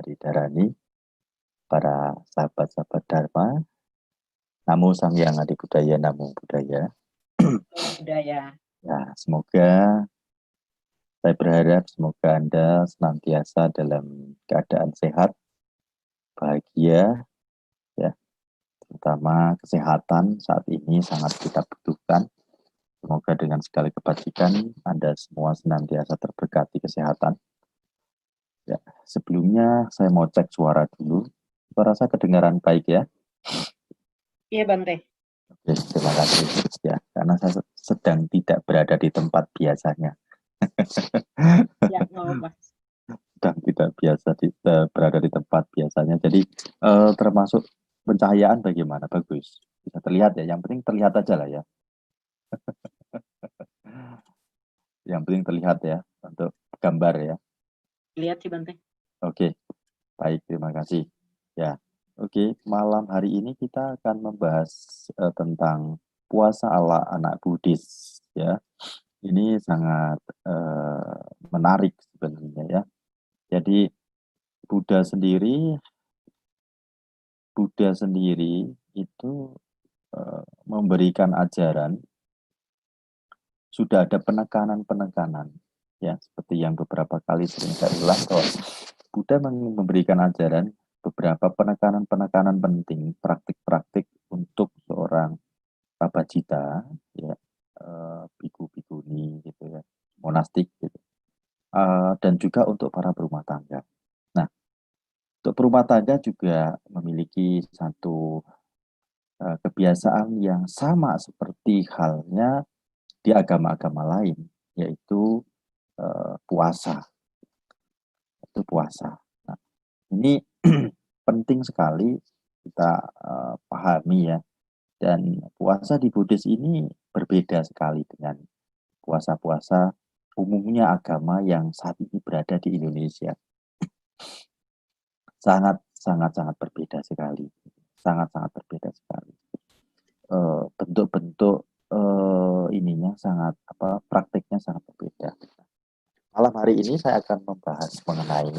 Hari Dharani, para sahabat-sahabat Dharma, Namo Samyang Adi Budaya, Namo Budaya. Budaya. Ya, semoga saya berharap semoga Anda senantiasa dalam keadaan sehat, bahagia, ya, terutama kesehatan saat ini sangat kita butuhkan. Semoga dengan segala kebajikan Anda semua senantiasa terberkati kesehatan. Ya, sebelumnya saya mau cek suara dulu. Suara saya kedengaran baik ya? Iya, Bante. Oke, terima kasih ya, karena saya sedang tidak berada di tempat biasanya. Ya, nggak apa-apa. Sedang tidak biasa berada di tempat biasanya. Jadi termasuk pencahayaan bagaimana? Bagus. Bisa terlihat ya. Yang penting terlihat aja lah ya. Yang penting terlihat ya untuk gambar ya. Lihat sih, Bante. Oke, baik, terima kasih. Ya, oke, malam hari ini kita akan membahas tentang puasa ala anak Buddhis ya. Ini sangat menarik sebenarnya ya. Jadi Buddha sendiri itu memberikan ajaran, sudah ada penekanan-penekanan ya, seperti yang beberapa kali sering saya ulang bahwa Buddha memberikan ajaran beberapa penekanan-penekanan penting, praktik-praktik untuk seorang Prabhajita ya, biku-bikuni gitu ya, monastik gitu. Dan juga untuk para berumah tangga. Nah, untuk berumah tangga juga memiliki satu kebiasaan yang sama seperti halnya di agama-agama lain, yaitu puasa. Itu puasa. Nah, ini penting sekali kita pahami ya. Dan puasa di Buddhis ini berbeda sekali dengan puasa-puasa umumnya agama yang saat ini berada di Indonesia. Sangat berbeda sekali. Sangat berbeda sekali. Bentuk-bentuk ininya praktiknya sangat berbeda. Malam hari ini saya akan membahas mengenai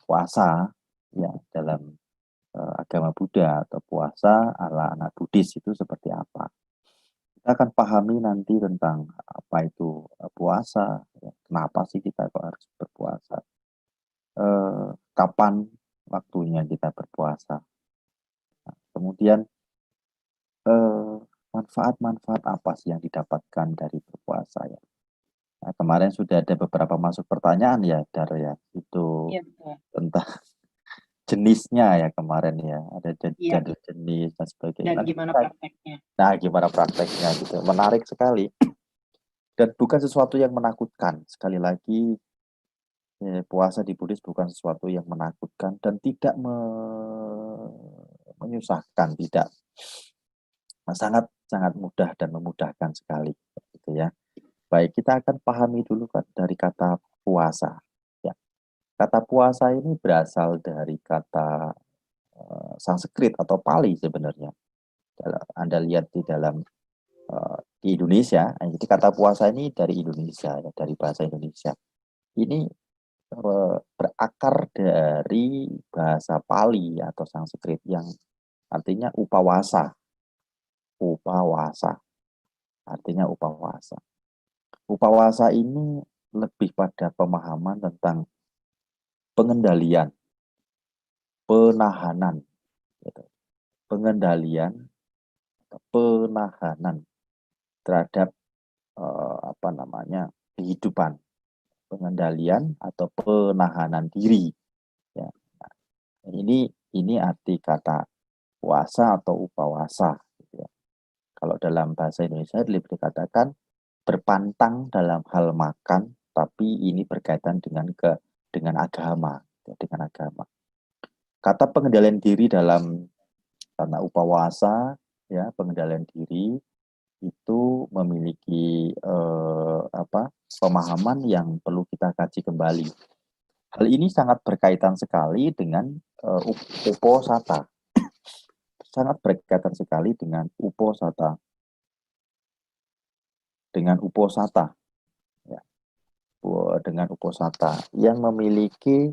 puasa ya dalam agama Buddha atau puasa ala anak Buddhis itu seperti apa. Kita akan pahami nanti tentang apa itu puasa, ya, kenapa sih kita kok harus berpuasa, kapan waktunya kita berpuasa. Nah, kemudian manfaat-manfaat apa sih yang didapatkan dari berpuasa ya. Nah, kemarin sudah ada beberapa masuk pertanyaan ya, Dar ya, itu Ya, tentang jenisnya ya kemarin ya, ada ya. jenis dan sebagainya. Dan Nanti gimana prakteknya? nah, gimana prakteknya gitu, menarik sekali dan bukan sesuatu yang menakutkan. Sekali lagi, puasa di Buddhis bukan sesuatu yang menakutkan dan tidak menyusahkan, tidak, sangat mudah dan memudahkan sekali, gitu ya. Baik, kita akan pahami dulu kan dari kata puasa. Ya, kata puasa ini berasal dari kata Sanskrit atau Pali sebenarnya. Anda lihat di dalam di Indonesia, jadi kata puasa ini dari Indonesia, ya, dari bahasa Indonesia. Ini berakar dari bahasa Pali atau Sanskrit yang artinya upawasa. Upawasa, artinya upawasa. Upawasa ini lebih pada pemahaman tentang pengendalian, penahanan, gitu. Pengendalian, penahanan terhadap kehidupan, pengendalian atau penahanan diri. Ya. Nah, ini arti kata puasa atau upawasa. Gitu ya. Kalau dalam bahasa Indonesia lebih dikatakan berpantang dalam hal makan, tapi ini berkaitan dengan agama, ya, dengan agama. Kata pengendalian diri dalam karena upawasa, ya, pengendalian diri itu memiliki pemahaman yang perlu kita kaji kembali. Hal ini sangat berkaitan sekali dengan uposata. Sangat berkaitan sekali dengan uposata. Dengan uposata. Ya. Dengan uposata yang memiliki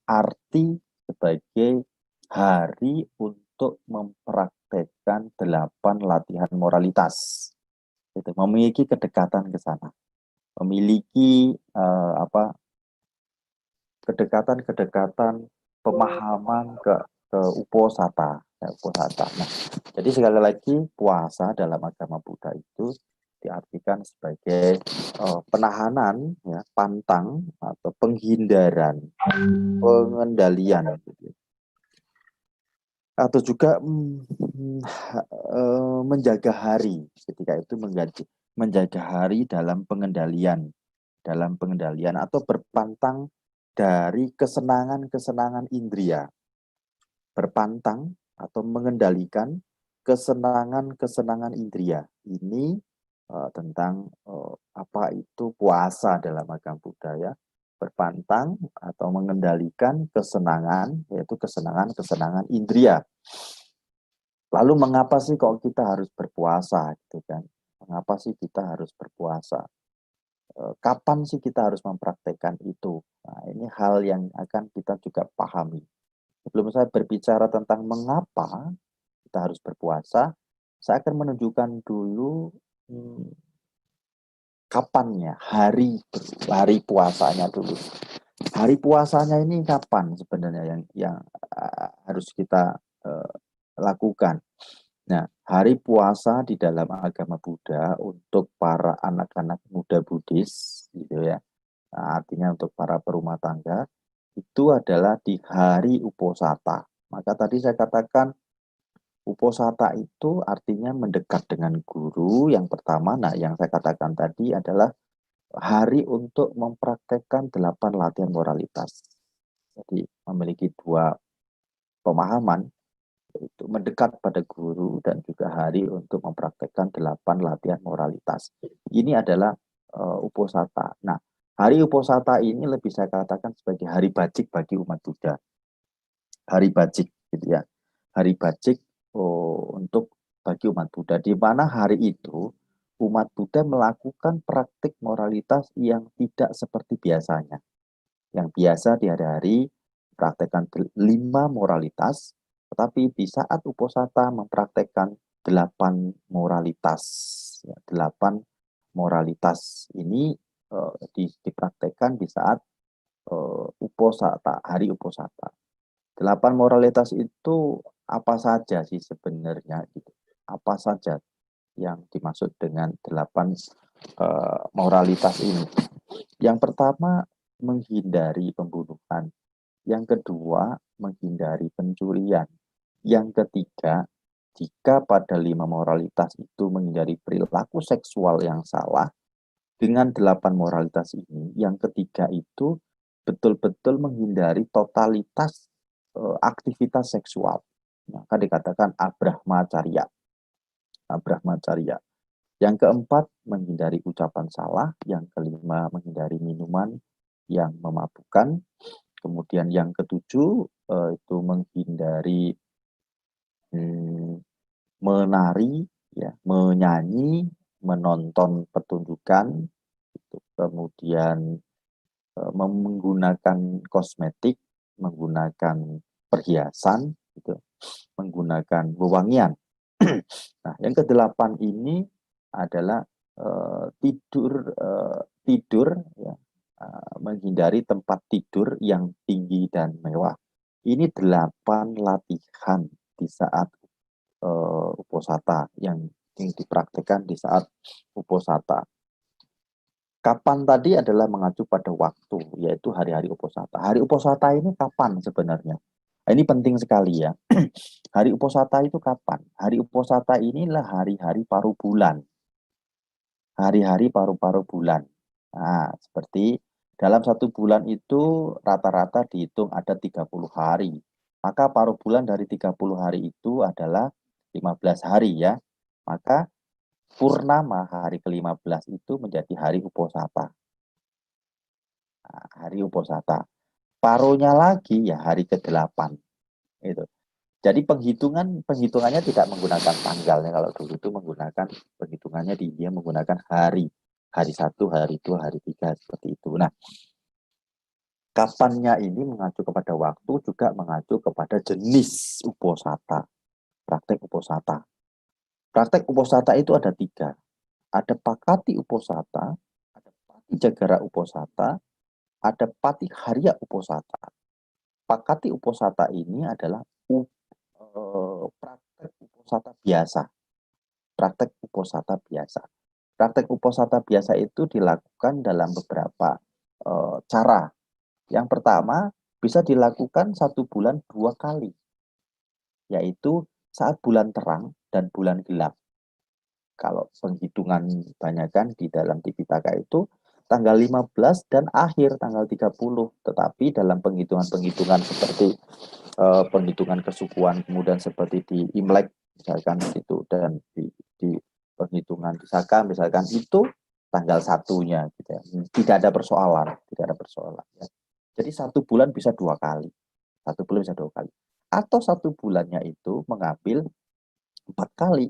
arti sebagai hari untuk mempraktekkan 8 latihan moralitas. Itu memiliki kedekatan ke sana, memiliki kedekatan pemahaman ke uposatha, uposatha. Nah, jadi sekali lagi puasa dalam agama Buddha itu diartikan sebagai penahanan, ya, pantang atau penghindaran, pengendalian, gitu. Atau juga menjaga hari, ketika itu menjaga hari dalam pengendalian atau berpantang dari kesenangan-kesenangan indria, berpantang atau mengendalikan kesenangan-kesenangan indria. Ini tentang apa itu puasa dalam agama Buddha, ya. Berpantang atau mengendalikan kesenangan, yaitu kesenangan-kesenangan indria. Lalu mengapa sih kok kita harus berpuasa, gitu kan? Mengapa sih kita harus berpuasa? Kapan sih kita harus mempraktekkan itu? Nah, ini hal yang akan kita juga pahami. Sebelum saya berbicara tentang mengapa kita harus berpuasa, saya akan menunjukkan dulu kapannya, hari puasanya dulu. Hari puasanya ini kapan sebenarnya yang harus kita lakukan. Nah, hari puasa di dalam agama Buddha untuk para anak-anak muda Buddhis, gitu ya. Nah, artinya untuk para perumah tangga, itu adalah di hari Uposatha. Maka tadi saya katakan Uposatha itu artinya mendekat dengan guru. Yang pertama, nah yang saya katakan tadi adalah hari untuk mempraktekkan 8 latihan moralitas. Jadi memiliki 2 pemahaman, yaitu mendekat pada guru dan juga hari untuk mempraktekkan 8 latihan moralitas. Ini adalah Uposatha. Nah, hari Uposatha ini lebih saya katakan sebagai hari bajik bagi umat Buddha. Hari bajik, gitu ya. Hari bajik untuk bagi umat Buddha, di mana hari itu umat Buddha melakukan praktik moralitas yang tidak seperti biasanya. Yang biasa di hari-hari praktekkan 5 moralitas, tetapi di saat Uposatha mempraktekkan 8 moralitas. 8 moralitas ini dipraktekkan di saat Uposatha, hari Uposatha. 8 moralitas itu apa saja sih sebenarnya? Gitu. Apa saja yang dimaksud dengan 8 moralitas ini? Yang pertama, menghindari pembunuhan. Yang kedua, menghindari pencurian. Yang ketiga, jika pada 5 moralitas itu menghindari perilaku seksual yang salah, dengan 8 moralitas ini, yang ketiga itu betul-betul menghindari totalitas aktivitas seksual. Maka dikatakan abrahmacharya. Abrahmacharya. Yang keempat, menghindari ucapan salah. Yang kelima, menghindari minuman yang memabukkan. Kemudian yang ketujuh, itu menghindari menari, ya, menyanyi, menonton pertunjukan. Kemudian menggunakan kosmetik, menggunakan perhiasan, gitu, menggunakan wewangian. Nah, yang kedelapan ini adalah tidur, ya, menghindari tempat tidur yang tinggi dan mewah. Ini 8 latihan di saat Uposatha yang dipraktikkan di saat Uposatha. Kapan tadi adalah mengacu pada waktu, yaitu hari-hari Uposatha. Hari Uposatha ini kapan sebenarnya? Nah, ini penting sekali, ya. Hari Uposatha itu kapan? Hari Uposatha inilah hari-hari paruh bulan. Hari-hari paruh-paruh bulan. Nah, seperti dalam 1 bulan itu rata-rata dihitung ada 30 hari. Maka paruh bulan dari 30 hari itu adalah 15 hari, ya. Maka purnama hari ke-15 itu menjadi hari Uposatha. Nah, hari Uposatha. Paruhnya lagi ya hari ke-8. Itu. Jadi penghitungannya tidak menggunakan tanggalnya. Kalau dulu itu menggunakan penghitungannya dia menggunakan hari. Hari 1, hari 2, hari 3 seperti itu. Nah, Kapannya ini mengacu kepada waktu, juga mengacu kepada jenis uposata, praktek uposata. Praktek uposata itu ada 3. Ada Pakati Uposata, ada Pati Jagara Uposata, ada Pati Harya Uposata. Pakati Uposata ini adalah praktek uposata biasa. Praktek uposata biasa. Praktek uposata biasa itu dilakukan dalam beberapa cara. Yang pertama, bisa dilakukan 1 bulan 2 kali, yaitu saat bulan terang dan bulan gelap. Kalau penghitungan banyakan di dalam Tipitaka itu tanggal 15 dan akhir tanggal 30. Tetapi dalam penghitungan-penghitungan seperti penghitungan kesukuan, kemudian seperti di Imlek misalkan itu, dan di penghitungan di Saka misalkan itu tanggal 1-nya gitu ya. Tidak ada persoalan, ya. Jadi 1 bulan bisa 2 kali. 1 bulan bisa 2 kali. Atau 1 bulannya itu mengambil 4 kali.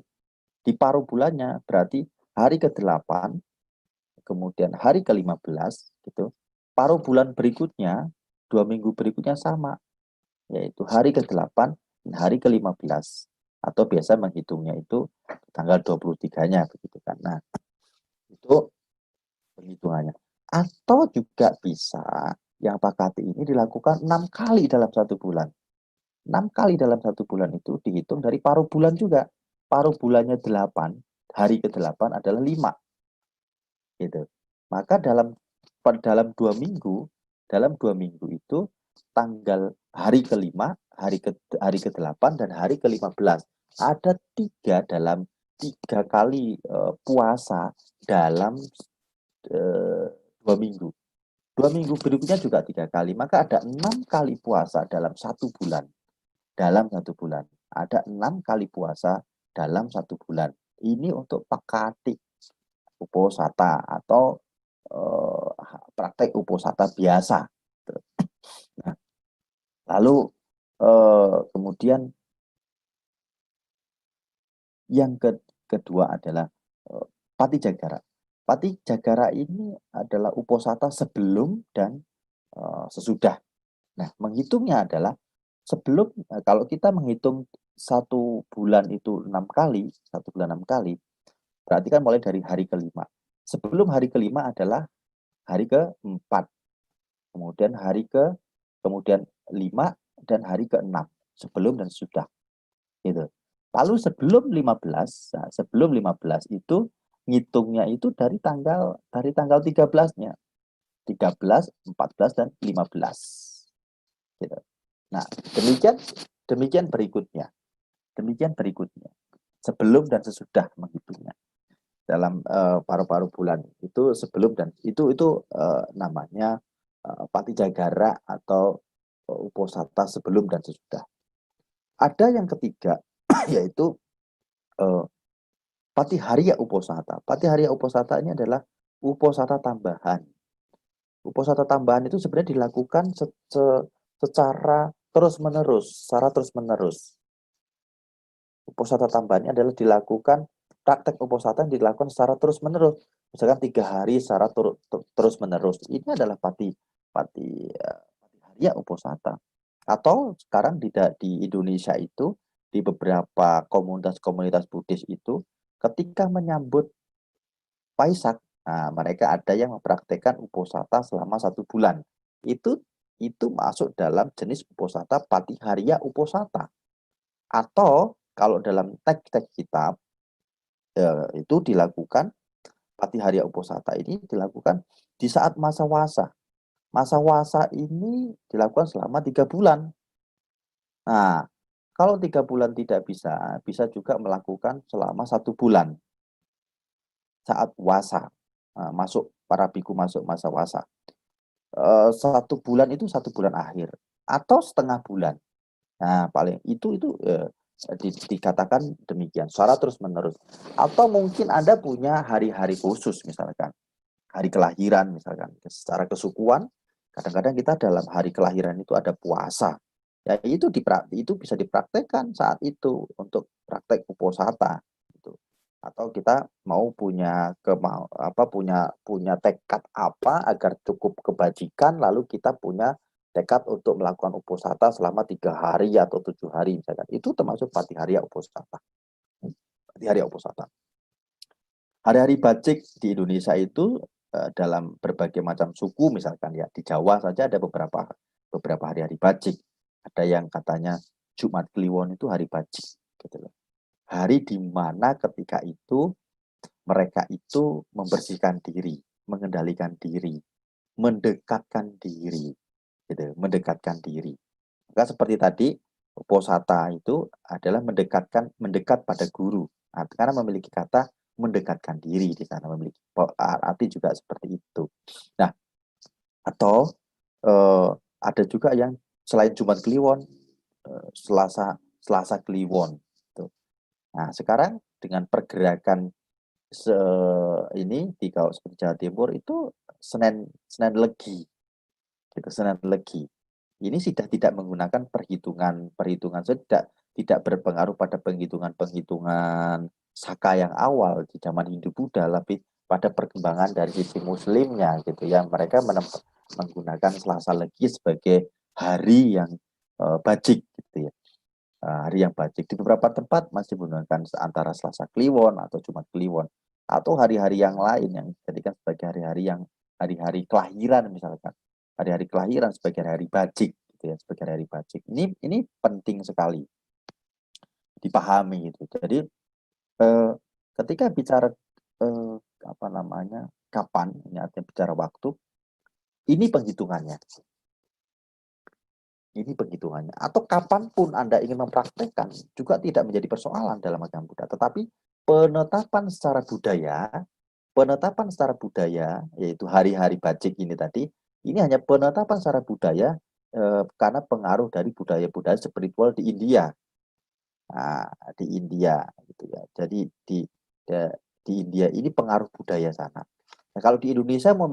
Di paruh bulannya berarti hari ke-8, kemudian hari ke-15 gitu. Paruh bulan berikutnya, 2 minggu berikutnya sama, yaitu hari ke-8 dan hari ke-15. Atau biasa menghitungnya itu tanggal 23-nya begitu kan. Nah, itu penghitungannya. Atau juga bisa yang Pakati ini dilakukan 6 kali dalam 1 bulan. 6 kali dalam 1 bulan itu dihitung dari paruh bulan juga. Paruh bulannya 8, hari ke-8 adalah 5. Gitu. Maka dalam 2 minggu, dalam 2 minggu itu tanggal hari ke-5, hari ke-8 dan hari ke-15. Ada 3 dalam 3 kali puasa dalam 2 minggu. 2 minggu berikutnya juga 3 kali. Maka ada 6 kali puasa dalam 1 bulan. Dalam 1 bulan. Ada 6 kali puasa dalam 1 bulan. Ini untuk Pakati Uposata atau praktek uposata biasa. Nah, lalu kemudian yang kedua adalah Pati Jagara. Pati Jagara ini adalah uposata sebelum dan sesudah. Nah, menghitungnya adalah sebelum, kalau kita menghitung 1 bulan itu 6 kali, 1 bulan 6 kali, berarti kan mulai dari hari ke-5. Sebelum hari ke-5 adalah hari ke-4. Kemudian kemudian 5 dan hari ke-6. Sebelum dan sesudah. Gitu. Lalu sebelum 15, nah, sebelum 15 itu ngitungnya itu dari tanggal 13-nya. 13, 14 dan 15. Gitu. Nah, demikian berikutnya. Demikian berikutnya. Sebelum dan sesudah menghitungnya. Dalam paruh-paruh bulan itu sebelum dan itu namanya Pati Jagara atau uposata sebelum dan sesudah. Ada yang ketiga yaitu Pati Harya Uposata. Pati Harya Uposata ini adalah uposata tambahan. Uposata tambahan itu sebenarnya dilakukan secara terus-menerus. Uposata tambahannya adalah dilakukan, praktek uposata yang dilakukan secara terus-menerus. Misalkan 3 hari secara terus-menerus. Ini adalah pati Harya Uposata. Atau sekarang di Indonesia itu, di beberapa komunitas-komunitas Buddhis itu, ketika menyambut Waisak, nah, mereka ada yang mempraktekkan uposata selama 1 bulan. Itu masuk dalam jenis uposata Pati Harya Uposata. Atau kalau dalam teks-teks kitab itu dilakukan Pati Harya Uposata ini dilakukan di saat masa wasa. Masa wasa ini dilakukan selama 3 bulan. Nah, kalau 3 bulan tidak bisa juga melakukan selama 1 bulan saat wasa. Nah, para biku masuk masa wasa. 1 bulan itu 1 bulan akhir atau setengah bulan. Nah, paling itu dikatakan demikian, secara terus-menerus. Atau mungkin Anda punya hari-hari khusus, misalkan hari kelahiran, misalkan secara kesukuan, kadang-kadang kita dalam hari kelahiran itu ada puasa. Ya, itu bisa dipraktekkan saat itu untuk praktek uposata. Gitu. atau kita mau punya punya tekad apa agar cukup kebajikan, lalu kita punya tekad untuk melakukan uposatha selama 3 hari atau 7 hari misalkan. Itu termasuk Patihariya uposatha. Patihariya uposatha. Hari-hari bacik di Indonesia itu dalam berbagai macam suku, misalkan ya di Jawa saja ada beberapa hari-hari bacik. Ada yang katanya Jumat Kliwon itu hari bacik, gitu loh. Hari di mana ketika itu mereka itu membersihkan diri, mengendalikan diri, mendekatkan diri, gitu, mendekatkan diri. Maka seperti tadi, uposatha itu adalah mendekat pada guru, karena memiliki kata mendekatkan diri di sana, memiliki arti juga seperti itu. Nah, atau ada juga yang selain Jumat Kliwon, Selasa Kliwon. Gitu. Nah, sekarang dengan pergerakan ini di seperti Jawa Timur itu Senin Legi, gitu, Senin Legi. Ini sudah tidak menggunakan perhitungan tidak berpengaruh pada penghitungan Saka yang awal di zaman Hindu Buddha, tapi pada perkembangan dari sisi Muslimnya, gitu ya. Mereka menggunakan Selasa Legi sebagai hari yang bajik, gitu ya. Hari yang bajik di beberapa tempat masih menggunakan antara Selasa Kliwon atau Jumat Kliwon atau hari-hari yang lain yang dijadikan sebagai hari-hari kelahiran, misalkan hari-hari kelahiran sebagai hari bajik, gitu ya, sebagai hari bajik. Ini penting sekali dipahami itu. Jadi ketika bicara kapan, ini artinya bicara waktu, ini penghitungannya. Ini penghitungannya. Atau kapanpun Anda ingin mempraktekkan juga tidak menjadi persoalan dalam agama Buddha. Tetapi penetapan secara budaya, yaitu hari-hari bajik ini tadi, ini hanya penetapan secara budaya karena pengaruh dari budaya-budaya spiritual di India. Nah, di India, gitu ya. Jadi di India ini pengaruh budaya sana. Nah, kalau di Indonesia mau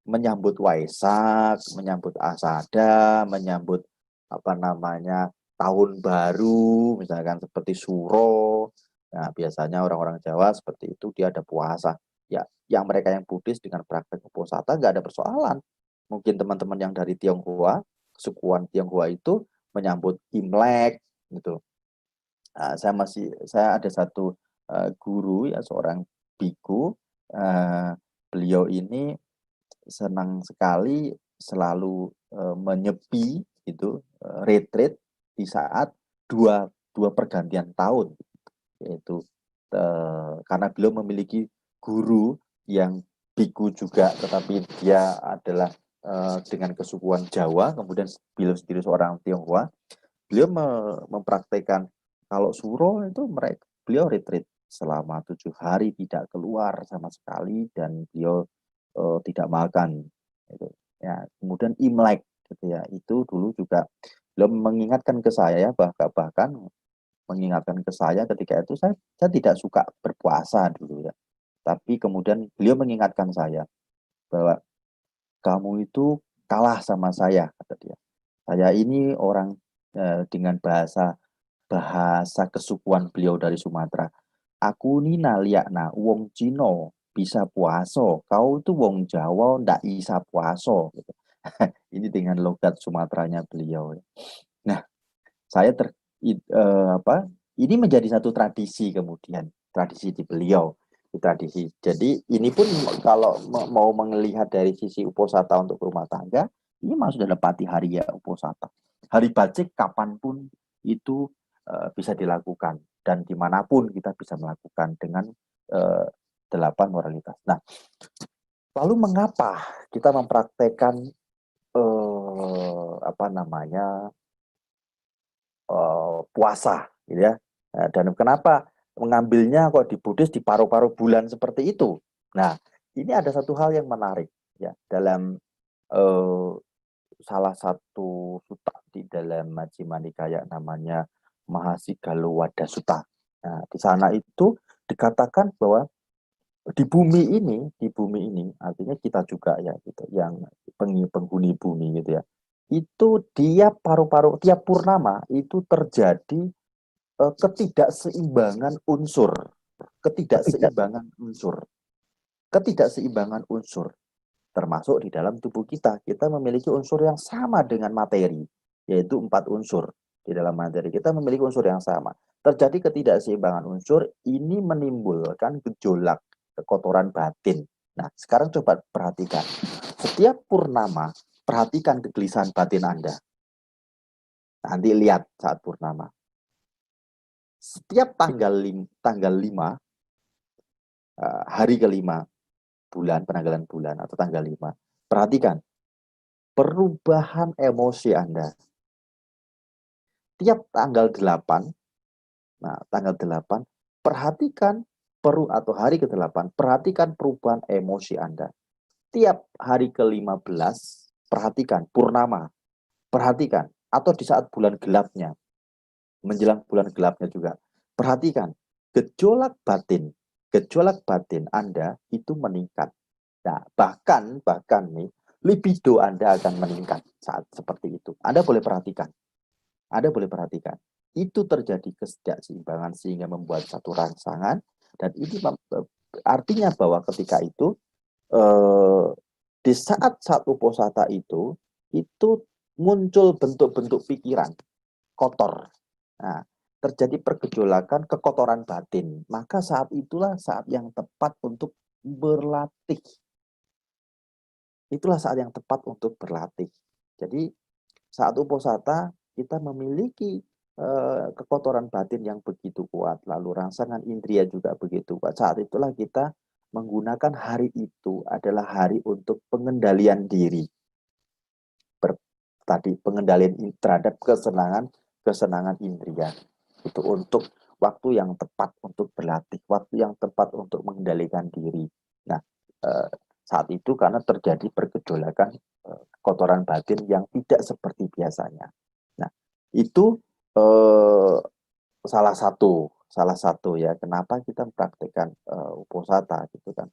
menyambut Waisak, menyambut Asada, menyambut tahun baru, misalkan seperti Suro. Nah, biasanya orang-orang Jawa seperti itu, dia ada puasa. Ya, yang mereka yang Buddhis dengan praktek uposatha nggak ada persoalan. Mungkin teman-teman yang dari Tionghoa, kesukuan Tionghoa itu menyambut Imlek, gitu. Nah, saya ada satu guru ya, seorang biku. Beliau ini senang sekali selalu menyepi itu retreat di saat dua pergantian tahun, yaitu karena beliau memiliki guru yang biku juga, tetapi dia adalah dengan kesukuan Jawa, kemudian beliau sendiri seorang Tionghoa. Beliau mempraktekkan kalau Suro itu beliau retreat selama 7 hari, tidak keluar sama sekali, dan beliau tidak makan, gitu. Ya, kemudian Imlek, gitu ya, itu dulu juga beliau mengingatkan ke saya, bahkan mengingatkan ke saya ketika itu saya tidak suka berpuasa dulu ya, tapi kemudian beliau mengingatkan saya bahwa kamu itu kalah sama saya, kata dia. Saya ini orang dengan bahasa kesukuan beliau dari Sumatera. Aku ni naliakna wong Cino bisa puaso, kau itu wong Jawa ndak bisa puaso, gitu. Ini dengan logat Sumateranya beliau. Nah, saya ini menjadi satu tradisi, kemudian tradisi di beliau, tradisi. Jadi ini pun kalau mau melihat dari sisi uposatha untuk rumah tangga, ini masuk dalam Patihariya uposatha. Hari bajik kapanpun itu bisa dilakukan, dan dimanapun kita bisa melakukan dengan 8 moralitas. Nah, lalu mengapa kita mempraktekkan puasa, gitu ya? Dan kenapa mengambilnya kok di Buddhis di paruh-paruh bulan seperti itu? Nah, ini ada satu hal yang menarik ya dalam salah satu sutta di dalam Majjhima Nikaya, namanya Mahasigaluwada Sutta. Nah, di sana itu dikatakan bahwa di bumi ini artinya kita juga ya, gitu, yang penghuni bumi, gitu ya. Itu tiap paru-paru, tiap purnama itu terjadi ketidakseimbangan unsur, ketidakseimbangan unsur. Ketidakseimbangan unsur termasuk di dalam tubuh kita. Kita memiliki unsur yang sama dengan materi, yaitu 4 unsur. Di dalam materi kita memiliki unsur yang sama. Terjadi ketidakseimbangan unsur, ini menimbulkan gejolak, kekotoran batin. Nah, sekarang coba perhatikan. Setiap purnama, perhatikan kegelisahan batin Anda. Nanti lihat saat purnama. Setiap tanggal 5, hari kelima bulan, penanggalan bulan atau tanggal 5, perhatikan perubahan emosi Anda. Tiap tanggal 8, nah tanggal 8, perhatikan atau hari ke-8, perhatikan perubahan emosi Anda. Tiap hari ke-15, perhatikan purnama, perhatikan, atau di saat bulan gelapnya, menjelang bulan gelapnya juga, perhatikan gejolak batin Anda itu meningkat. Nah, bahkan nih, libido Anda akan meningkat saat seperti itu. Anda boleh perhatikan. Itu terjadi ketidakseimbangan sehingga membuat satu rangsangan, dan ini artinya bahwa ketika itu di saat uposatha itu muncul bentuk-bentuk pikiran kotor. Nah, terjadi pergejolakan kekotoran batin. Maka saat itulah saat yang tepat untuk berlatih. Itulah saat yang tepat untuk berlatih. Jadi saat uposatha kita memiliki kekotoran batin yang begitu kuat, lalu rangsangan indria juga begitu kuat. Saat itulah kita menggunakan hari itu adalah hari untuk pengendalian diri. Tadi pengendalian terhadap kesenangan indria. Itu untuk waktu yang tepat untuk berlatih, waktu yang tepat untuk mengendalikan diri. Nah, saat itu karena terjadi pergejolakan kotoran batin yang tidak seperti biasanya. Nah, itu salah satu ya kenapa kita mempraktikkan uposatha gitu kan.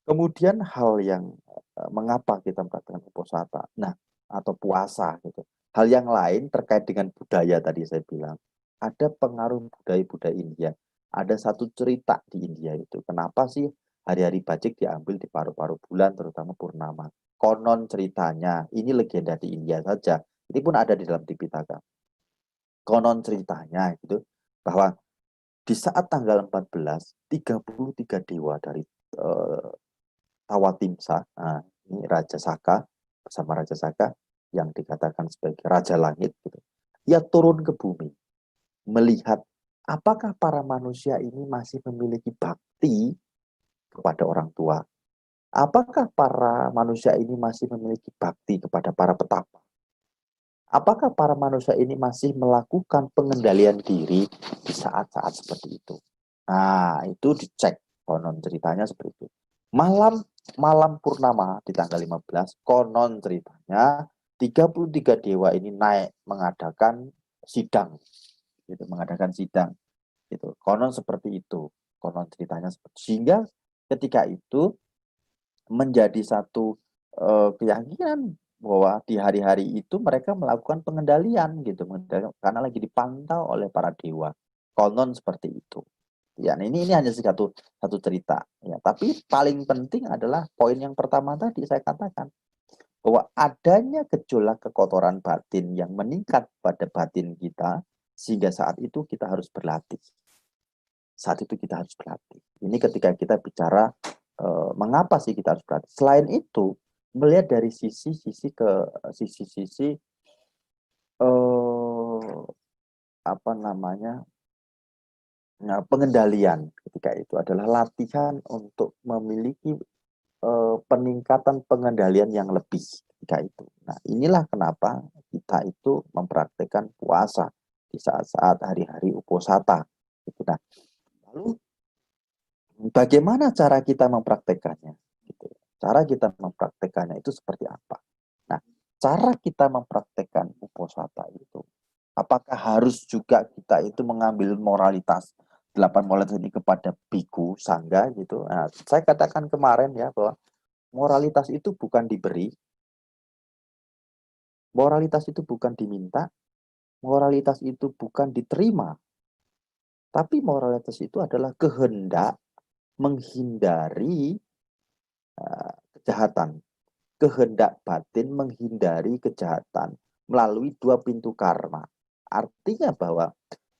Kemudian hal yang mengapa kita mempraktikkan uposatha, nah atau puasa gitu. Hal yang lain terkait dengan budaya tadi saya bilang, ada pengaruh budaya India. Ada satu cerita di India itu, kenapa sih hari-hari bajik diambil di paruh-paruh bulan, terutama purnama. Konon ceritanya, ini legenda di India saja, ini pun ada di dalam Tipitaka. Konon ceritanya gitu, bahwa di saat tanggal 14, 33 dewa dari Tawatimsa, nah, ini Raja Saka, bersama Raja Saka, yang dikatakan sebagai Raja Langit, gitu. Ia turun ke bumi, melihat apakah para manusia ini masih memiliki bakti kepada orang tua. Apakah para manusia ini masih memiliki bakti kepada para petapa. Apakah para manusia ini masih melakukan pengendalian diri di saat-saat seperti itu. Nah, itu dicek. Konon ceritanya seperti itu. Malam purnama di tanggal 15, konon ceritanya 33 dewa ini naik mengadakan sidang. Gitu, mengadakan sidang. Gitu. Konon seperti itu. Konon ceritanya seperti itu. Sehingga ketika itu menjadi satu keyakinan bahwa di hari-hari itu mereka melakukan pengendalian gitu, karena lagi dipantau oleh para dewa. Konon seperti itu. Ya, ini hanya satu cerita. Ya, tapi paling penting adalah poin yang pertama tadi saya katakan bahwa adanya gejolak kekotoran batin yang meningkat pada batin kita sehingga saat itu kita harus berlatih. Saat itu kita harus berlatih. Ini ketika kita bicara mengapa sih kita harus berlatih. Selain itu, melihat dari sisi-sisi apa namanya, nah, pengendalian ketika itu adalah latihan untuk memiliki peningkatan pengendalian yang lebih ketika itu. Nah, inilah kenapa kita itu mempraktikkan puasa di saat-saat hari-hari uposatha. Nah, lalu bagaimana cara kita mempraktekannya? Gitu. Cara kita mempraktekannya itu seperti apa? Nah, cara kita mempraktekkan uposatha itu, apakah harus juga kita itu mengambil moralitas 8 moralitas ini kepada biku, sangga gitu? Nah, saya katakan kemarin ya bahwa moralitas itu bukan diberi, moralitas itu bukan diminta, moralitas itu bukan diterima, tapi moralitas itu adalah kehendak menghindari kejahatan. Kehendak batin menghindari kejahatan melalui 2 pintu karma. Artinya bahwa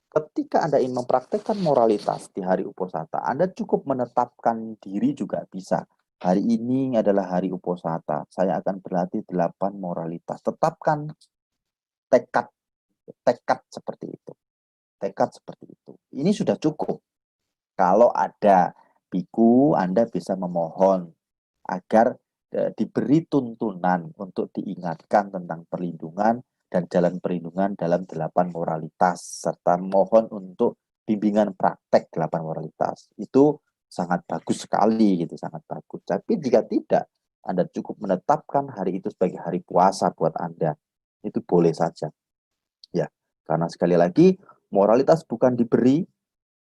ketika Anda ingin mempraktekkan moralitas di hari Uposatha, Anda cukup menetapkan diri juga bisa. Hari ini adalah hari Uposatha, saya akan berlatih 8 moralitas. Tetapkan tekad seperti itu. Tekad seperti itu. Ini sudah cukup. Kalau ada biku, Anda bisa memohon agar diberi tuntunan untuk diingatkan tentang perlindungan dan jalan perlindungan dalam 8 moralitas, serta mohon untuk bimbingan praktek 8 moralitas. Itu sangat bagus sekali, gitu, sangat bagus. Tapi jika tidak, Anda cukup menetapkan hari itu sebagai hari puasa buat Anda. Itu boleh saja. Ya, karena sekali lagi, moralitas bukan diberi,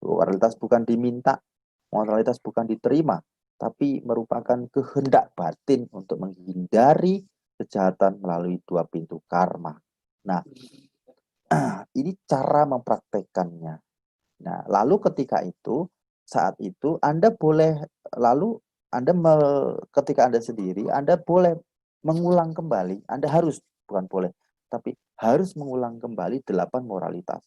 moralitas bukan diminta, moralitas bukan diterima, tapi merupakan kehendak batin untuk menghindari kejahatan melalui 2 pintu karma. Nah, ini cara mempraktekannya. Nah, lalu ketika itu, saat itu Anda boleh, lalu Anda ketika Anda sendiri, Anda boleh mengulang kembali, Anda harus, bukan boleh, tapi harus mengulang kembali 8 moralitas.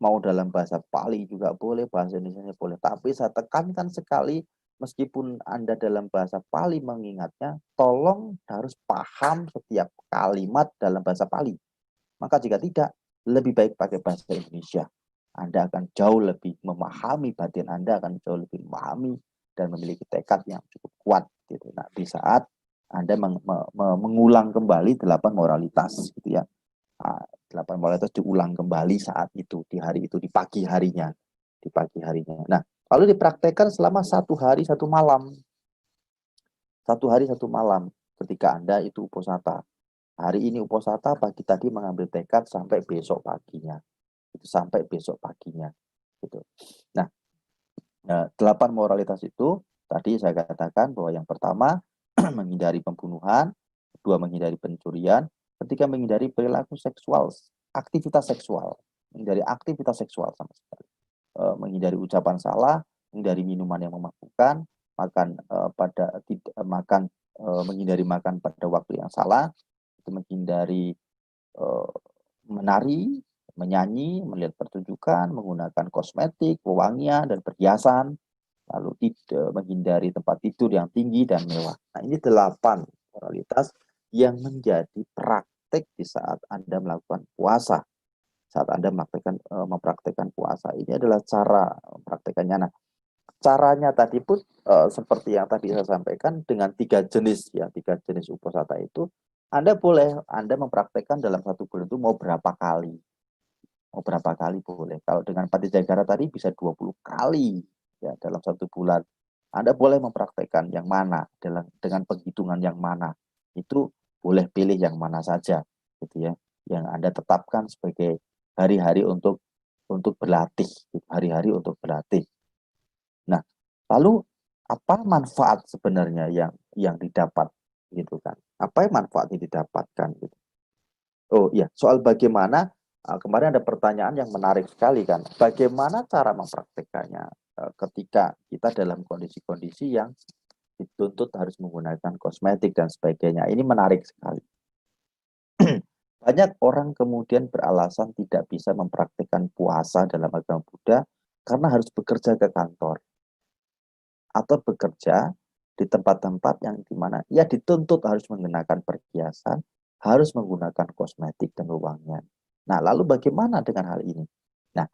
Mau dalam bahasa Pali juga boleh, bahasa Indonesia boleh. Tapi saya tekankan sekali, meskipun Anda dalam bahasa Pali mengingatnya, tolong harus paham setiap kalimat dalam bahasa Pali. Maka jika tidak, lebih baik pakai bahasa Indonesia. Anda akan jauh lebih memahami, batin Anda akan jauh lebih memahami dan memiliki tekad yang cukup kuat. Gitu. Nah, di saat Anda mengulang kembali 8 moralitas, gitu ya. 8 moralitas diulang kembali saat itu, di hari itu, di pagi harinya. Di pagi harinya. Nah, lalu dipraktekkan selama 1 hari 1 malam. 1 hari 1 malam ketika Anda itu Uposatha. Hari ini Uposatha, pagi tadi mengambil tekad sampai besok paginya. Itu sampai besok paginya. Gitu. Nah, 8 moralitas itu tadi saya katakan bahwa yang pertama menghindari pembunuhan, kedua menghindari pencurian, ketiga menghindari perilaku seksual, aktivitas seksual, menghindari aktivitas seksual sama sekali, menghindari ucapan salah, menghindari minuman yang memabukkan, menghindari makan pada waktu yang salah, itu menghindari menari, menyanyi, melihat pertunjukan, menggunakan kosmetik, wewangian, dan perhiasan, lalu tidak menghindari tempat tidur yang tinggi dan mewah. Nah, ini 8 moralitas yang menjadi praktek di saat Anda melakukan puasa. Saat Anda mempraktekkan puasa, ini adalah cara mempraktekannya. Nah, caranya tadi pun seperti yang tadi saya sampaikan dengan 3 jenis ya, 3 jenis uposatha itu Anda mempraktekkan dalam 1 bulan itu mau berapa kali. Mau berapa kali boleh. Kalau dengan Patijagara tadi bisa 20 kali ya dalam 1 bulan. Anda boleh mempraktekkan yang mana dengan penghitungan yang mana. Itu boleh pilih yang mana saja gitu ya. Yang Anda tetapkan sebagai hari-hari untuk berlatih, hari-hari untuk berlatih. Nah, lalu apa manfaat sebenarnya yang didapat gitu kan? Apa yang manfaat yang didapatkan gitu? Oh iya, soal bagaimana kemarin ada pertanyaan yang menarik sekali kan. Bagaimana cara mempraktekannya ketika kita dalam kondisi-kondisi yang dituntut harus menggunakan kosmetik dan sebagainya. Ini menarik sekali. Banyak orang kemudian beralasan tidak bisa mempraktekkan puasa dalam agama Buddha karena harus bekerja ke kantor atau bekerja di tempat-tempat yang dimana ia dituntut harus menggunakan perhiasan, harus menggunakan kosmetik dan wewangian. Nah, lalu bagaimana dengan hal ini? Nah,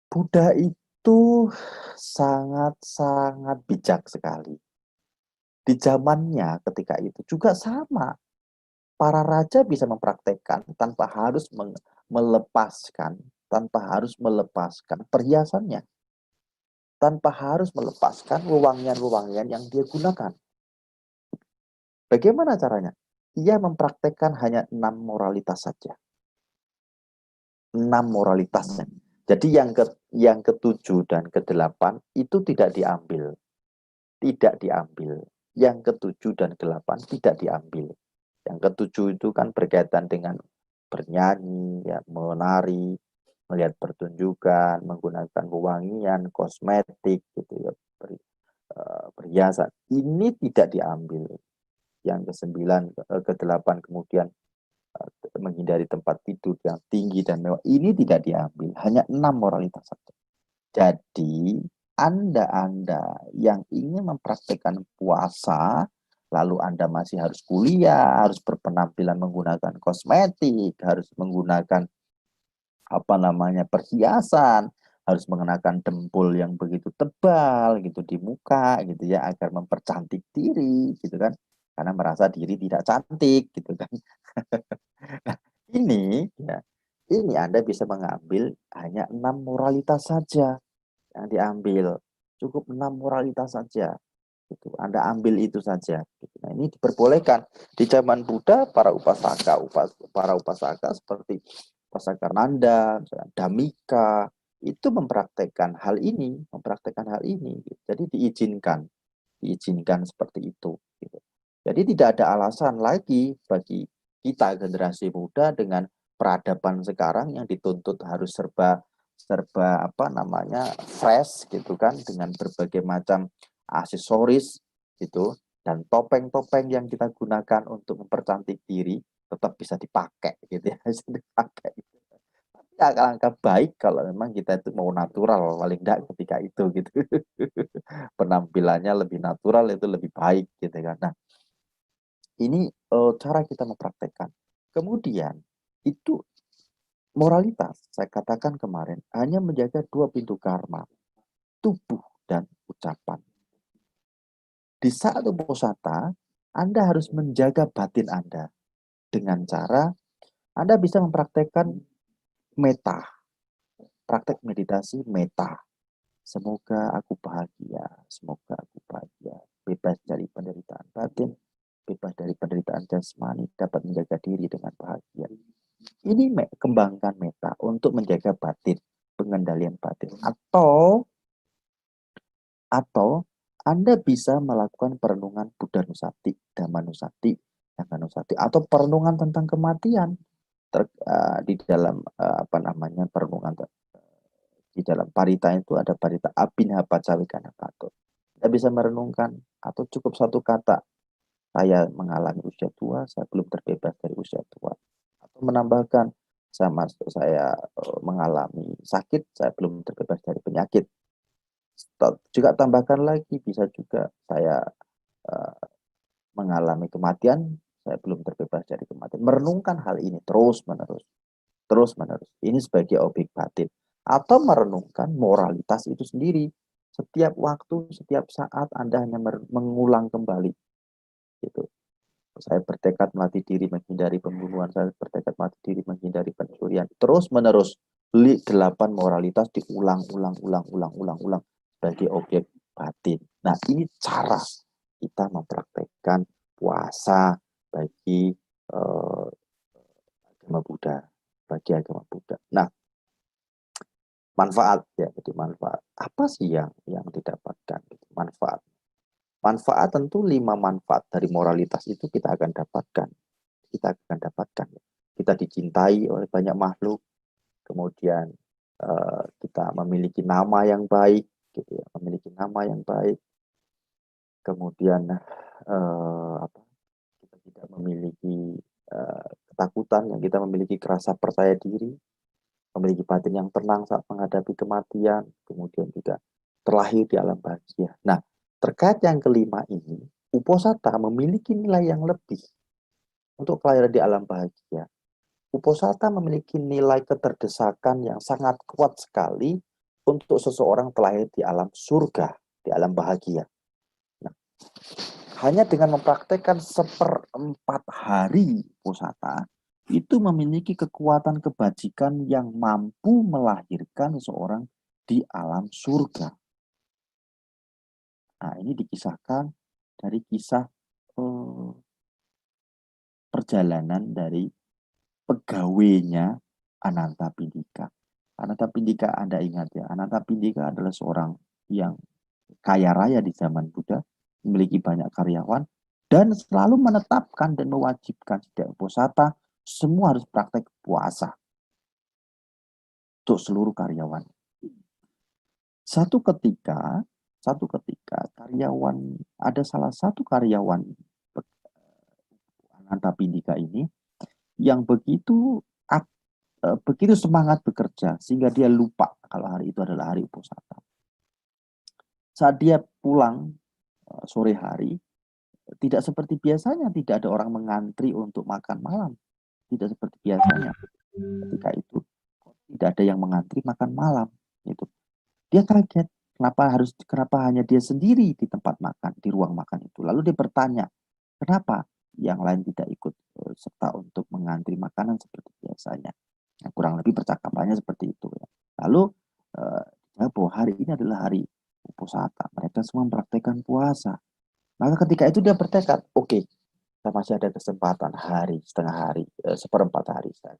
Buddha itu sangat-sangat bijak sekali. Di zamannya ketika itu juga sama. Para raja bisa mempraktekkan tanpa harus melepaskan perhiasannya, tanpa harus melepaskan wewangian-wewangian yang dia gunakan. Bagaimana caranya? Ia mempraktekkan hanya 6 moralitas saja. 6 moralitasnya. Jadi yang ke-7 dan ke-8 itu tidak diambil. Tidak diambil. Yang ke-7 dan ke-8 tidak diambil. Yang ke-7 itu kan berkaitan dengan bernyanyi, ya, menari, melihat pertunjukan, menggunakan wewangian, kosmetik gitu ya, perhiasan. Ini tidak diambil. Yang kedelapan kemudian menghindari tempat tidur yang tinggi dan mewah. Ini tidak diambil. Hanya 6 moralitas saja. Jadi Anda yang ingin mempraktekkan puasa, lalu Anda masih harus kuliah, harus berpenampilan menggunakan kosmetik, harus menggunakan perhiasan, harus mengenakan dempul yang begitu tebal gitu di muka gitu ya agar mempercantik diri gitu kan. Karena merasa diri tidak cantik gitu kan. Ini ya, ini Anda bisa mengambil hanya 6 moralitas saja yang diambil. Cukup 6 moralitas saja. Gitu. Anda ambil itu saja. Gitu. Nah, ini diperbolehkan di zaman Buddha. Para upasaka seperti Upasaka Nanda, Damika itu mempraktekkan hal ini, gitu. Jadi diizinkan seperti itu. Gitu. Jadi tidak ada alasan lagi bagi kita generasi muda dengan peradaban sekarang yang dituntut harus serba serba fresh gitu kan, dengan berbagai macam aksesoris gitu, dan topeng-topeng yang kita gunakan untuk mempercantik diri tetap bisa dipakai gitu ya, bisa dipakai. Tapi alangkah baik kalau memang kita itu mau natural paling enggak ketika itu gitu. Penampilannya lebih natural itu lebih baik gitu kan. Nah, ini cara kita mempraktekkan. Kemudian itu moralitas, saya katakan kemarin, hanya menjaga 2 pintu karma, tubuh dan ucapan. Di saat uposatha, Anda harus menjaga batin Anda dengan cara Anda bisa mempraktekkan meta, praktek meditasi meta. Semoga aku bahagia, semoga aku bahagia, bebas dari penderitaan batin, bebas dari penderitaan jasmani, dapat menjaga diri dengan bahagia. Ini kembangkan meta untuk menjaga batin, pengendalian batin. Atau Anda bisa melakukan perenungan Buddha Nusati, Dhamma Nusati, Sangha Nusati, atau perenungan tentang kematian di dalam perenungan di dalam parita itu ada parita abinha pacawikana pato. Kita bisa merenungkan atau cukup satu kata, saya mengalami usia tua, saya belum terbebas dari usia tua. Atau menambahkan, saya mengalami sakit, saya belum terbebas dari penyakit. Juga tambahkan lagi, bisa juga saya mengalami kematian, saya belum terbebas dari kematian. Merenungkan hal ini terus-menerus. Ini sebagai objek batin. Atau merenungkan moralitas itu sendiri. Setiap waktu, setiap saat Anda hanya mengulang kembali. Gitu. Saya bertekad melatih diri menghindari pembunuhan, saya bertekad melatih diri menghindari pencurian. Terus-menerus. 8 moralitas diulang-ulang sebagai objek batin. Nah, ini cara kita mempraktekkan puasa bagi agama Buddha, Nah, manfaat ya, jadi manfaat. Apa sih yang didapatkan? Manfaat tentu 5 manfaat dari moralitas itu kita akan dapatkan. Kita dicintai oleh banyak makhluk, kemudian kita memiliki nama yang baik, gitu ya, kemudian kita tidak memiliki ketakutan, yang kita memiliki rasa percaya diri, memiliki batin yang tenang saat menghadapi kematian, kemudian juga terlahir di alam bahagia. Nah, terkait yang kelima ini, uposatha memiliki nilai yang lebih untuk kelahiran di alam bahagia. Uposatha memiliki nilai keterdesakan yang sangat kuat sekali untuk seseorang terlahir di alam surga, di alam bahagia. Nah, hanya dengan mempraktekkan 1/4 hari uposatha, itu memiliki kekuatan kebajikan yang mampu melahirkan seseorang di alam surga. Nah, ini dikisahkan dari kisah perjalanan dari pegawainya Anantapindika. Anantapindika Anda ingat ya, Anantapindika adalah seorang yang kaya raya di zaman Buddha, memiliki banyak karyawan, dan selalu menetapkan dan mewajibkan setiap uposatha semua harus praktek puasa. untuk seluruh karyawan. Satu ketika karyawan, ada salah satu karyawan Anantapindika ini yang begitu semangat bekerja sehingga dia lupa kalau hari itu adalah hari Uposatha. Saat dia pulang sore hari, tidak seperti biasanya, tidak ada orang mengantri untuk makan malam. Tidak seperti biasanya. Ketika itu tidak ada yang mengantri makan malam. Itu dia kaget, kenapa hanya dia sendiri di tempat makan, di ruang makan itu. Lalu dia bertanya, kenapa yang lain tidak ikut serta untuk mengantri makanan seperti biasanya. Nah, kurang lebih percakapannya seperti itu ya. Lalu bahwa hari ini adalah hari Uposatha, mereka semua mempraktekkan puasa. Maka ketika itu dia bertekad, oke, saya masih ada kesempatan setengah hari, seperempat hari, saya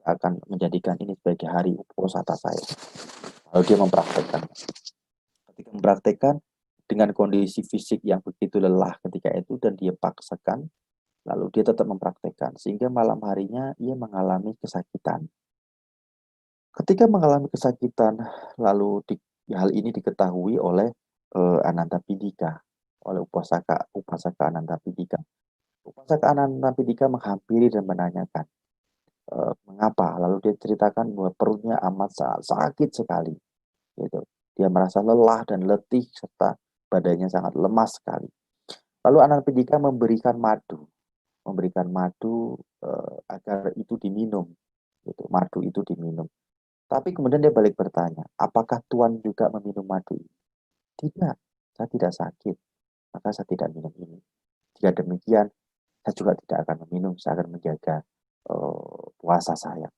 akan menjadikan ini sebagai hari Uposatha saya. Lalu dia mempraktekkan. Ketika mempraktekkan dengan kondisi fisik yang begitu lelah ketika itu dan dia paksakan, lalu dia tetap mempraktekkan sehingga malam harinya ia mengalami kesakitan. Ketika mengalami kesakitan, lalu hal ini diketahui oleh Anantapindika, oleh upasaka Anantapindika. Upasaka Anantapindika menghampiri dan menanyakan mengapa. Lalu dia ceritakan bahwa perutnya amat sakit sekali. Gitu. Dia merasa lelah dan letih serta badannya sangat lemas sekali. Lalu Anantapindika memberikan madu agar itu diminum. Gitu. Madu itu diminum. Tapi kemudian dia balik bertanya, apakah Tuan juga meminum madu ini? Tidak, saya tidak sakit, maka saya tidak minum ini. Jika demikian, saya juga tidak akan meminum, saya akan menjaga puasa saya.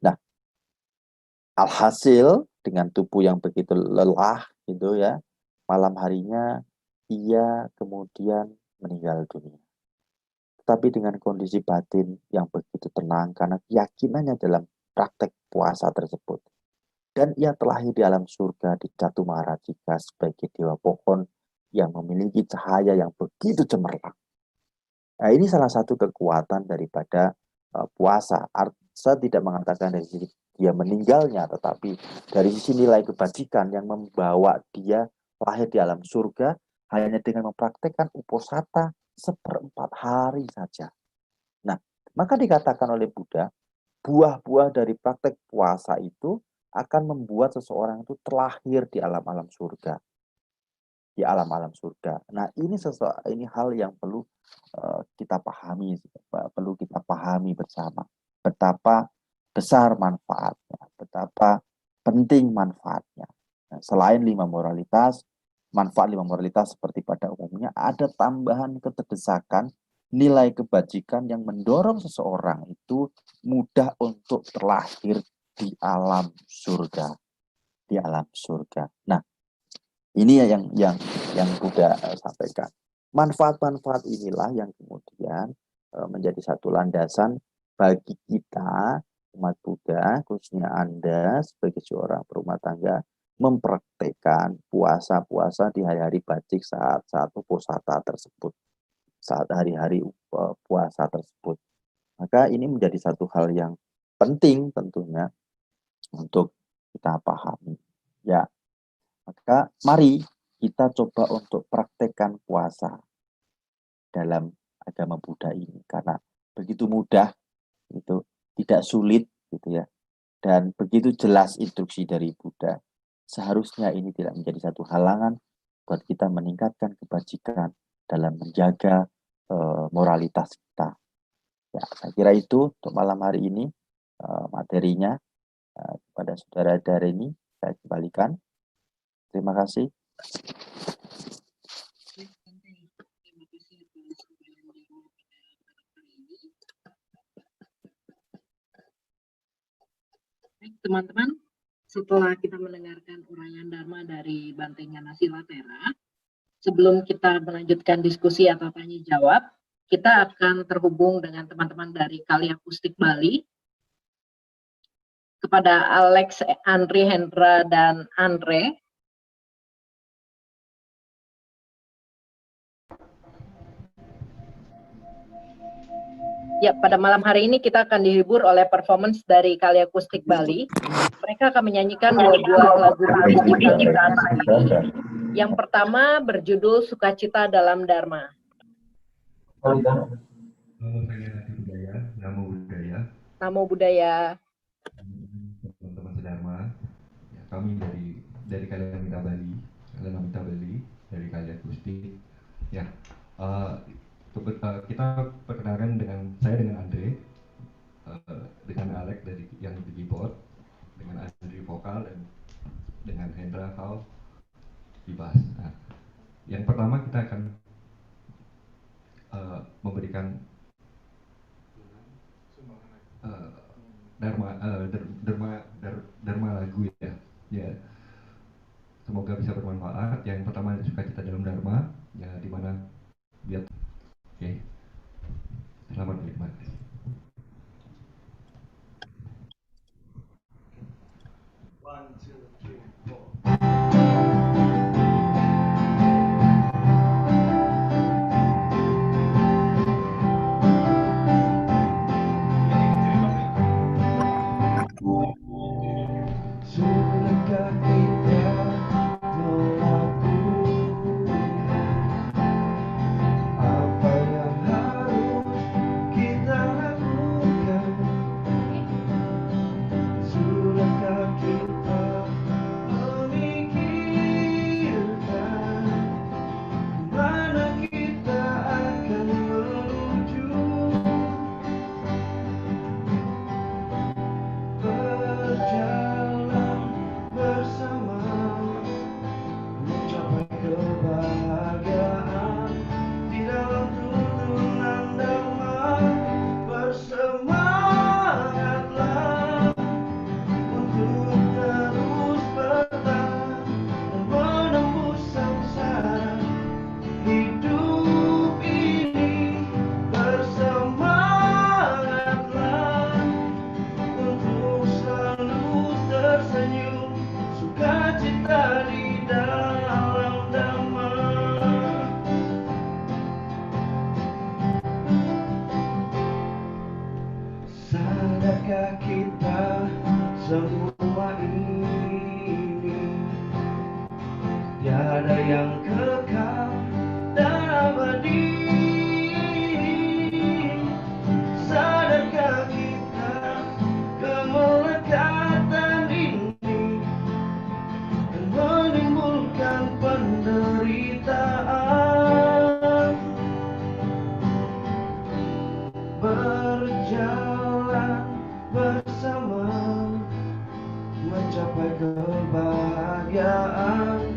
Nah, alhasil dengan tubuh yang begitu lelah, gitu ya, malam harinya ia kemudian meninggal dunia. Tetapi dengan kondisi batin yang begitu tenang karena keyakinannya dalam praktek puasa tersebut. Dan ia terlahir di alam surga di Catu Maharajika sebagai dewa pohon yang memiliki cahaya yang begitu cemerlang. Nah, ini salah satu kekuatan daripada puasa. Saya tidak mengatakan dari sisi dia meninggalnya, tetapi dari sisi nilai kebajikan yang membawa dia lahir di alam surga hanya dengan mempraktekkan uposatha seperempat hari saja. Nah, maka dikatakan oleh Buddha, buah-buah dari praktek puasa itu akan membuat seseorang itu terlahir di alam-alam surga. Di alam-alam surga. Nah, ini hal yang perlu kita pahami bersama. Betapa besar manfaatnya, betapa penting manfaatnya. Nah, selain manfaat 5 moralitas seperti pada umumnya, ada tambahan keterdesakan nilai kebajikan yang mendorong seseorang itu mudah untuk terlahir di alam surga. Di alam surga. Nah, ini yang Buddha sampaikan. Manfaat-manfaat inilah yang kemudian menjadi satu landasan bagi kita umat Buddha, khususnya Anda sebagai seorang berumah tangga, mempraktekkan puasa-puasa di hari-hari bajik saat uposatha tersebut, saat hari-hari puasa tersebut. Maka ini menjadi satu hal yang penting tentunya untuk kita pahami. Ya, maka mari kita coba untuk praktekkan puasa dalam agama Buddha ini karena begitu mudah, itu tidak sulit gitu ya, dan begitu jelas instruksi dari Buddha. Seharusnya ini tidak menjadi satu halangan buat kita meningkatkan kebajikan dalam menjaga moralitas kita. Ya, saya kira itu untuk malam hari ini materinya kepada saudara Dareni saya kembalikan. Terima kasih. Baik, teman-teman, setelah kita mendengarkan uraian Dharma dari Bante Nganasila Thera, sebelum kita melanjutkan diskusi atau tanya jawab, kita akan terhubung dengan teman-teman dari Kali Akustik Bali. Kepada Alex, Andri, Hendra, dan Andre. Ya, pada malam hari ini kita akan dihibur oleh performance dari Kali Akustik Bali. Mereka akan menyanyikan dua buah lagu puisi ciptaan mereka sendiri. Yang pertama berjudul Sukacita dalam Dharma. Saya Nadi Budaya, Namo Budaya. Namo Budaya. Teman-teman sedharma, ya, kami dari Kalian Minta Bali, dari Kali Akustik. Ya, kita perkenalkan dengan Andre, dengan Alex yang di keyboard, dengan Andri vokal, dan dengan Hendra Kau di bass. Nah, yang pertama kita akan memberikan Dharma lagu ya. Ya, semoga bisa bermanfaat. Yang pertama Sukacita dalam Dharma, ya, dimana biar oke. Selamat menikmati. One, two, three, four. Sudahkah kita melakukan apa yang harus kita lakukan? Sudahkah kita memikirkan kemana kita akan menuju? Berjalan bersama mencapai kebahagiaan di dalam tuntunan Dharma. Bersemangatlah untuk terus bertahan dan menembus samsara hidup ini. Bersemangatlah untuk selalu tersenyum, sukacita di dalam Dhamma. Sadarkah kita semua ini tiada yang kekal dan abadi? Sadarkah kita kemelekatan ini dan menimbulkan penderitaan? Berjalan bersama mencapai kebahagiaan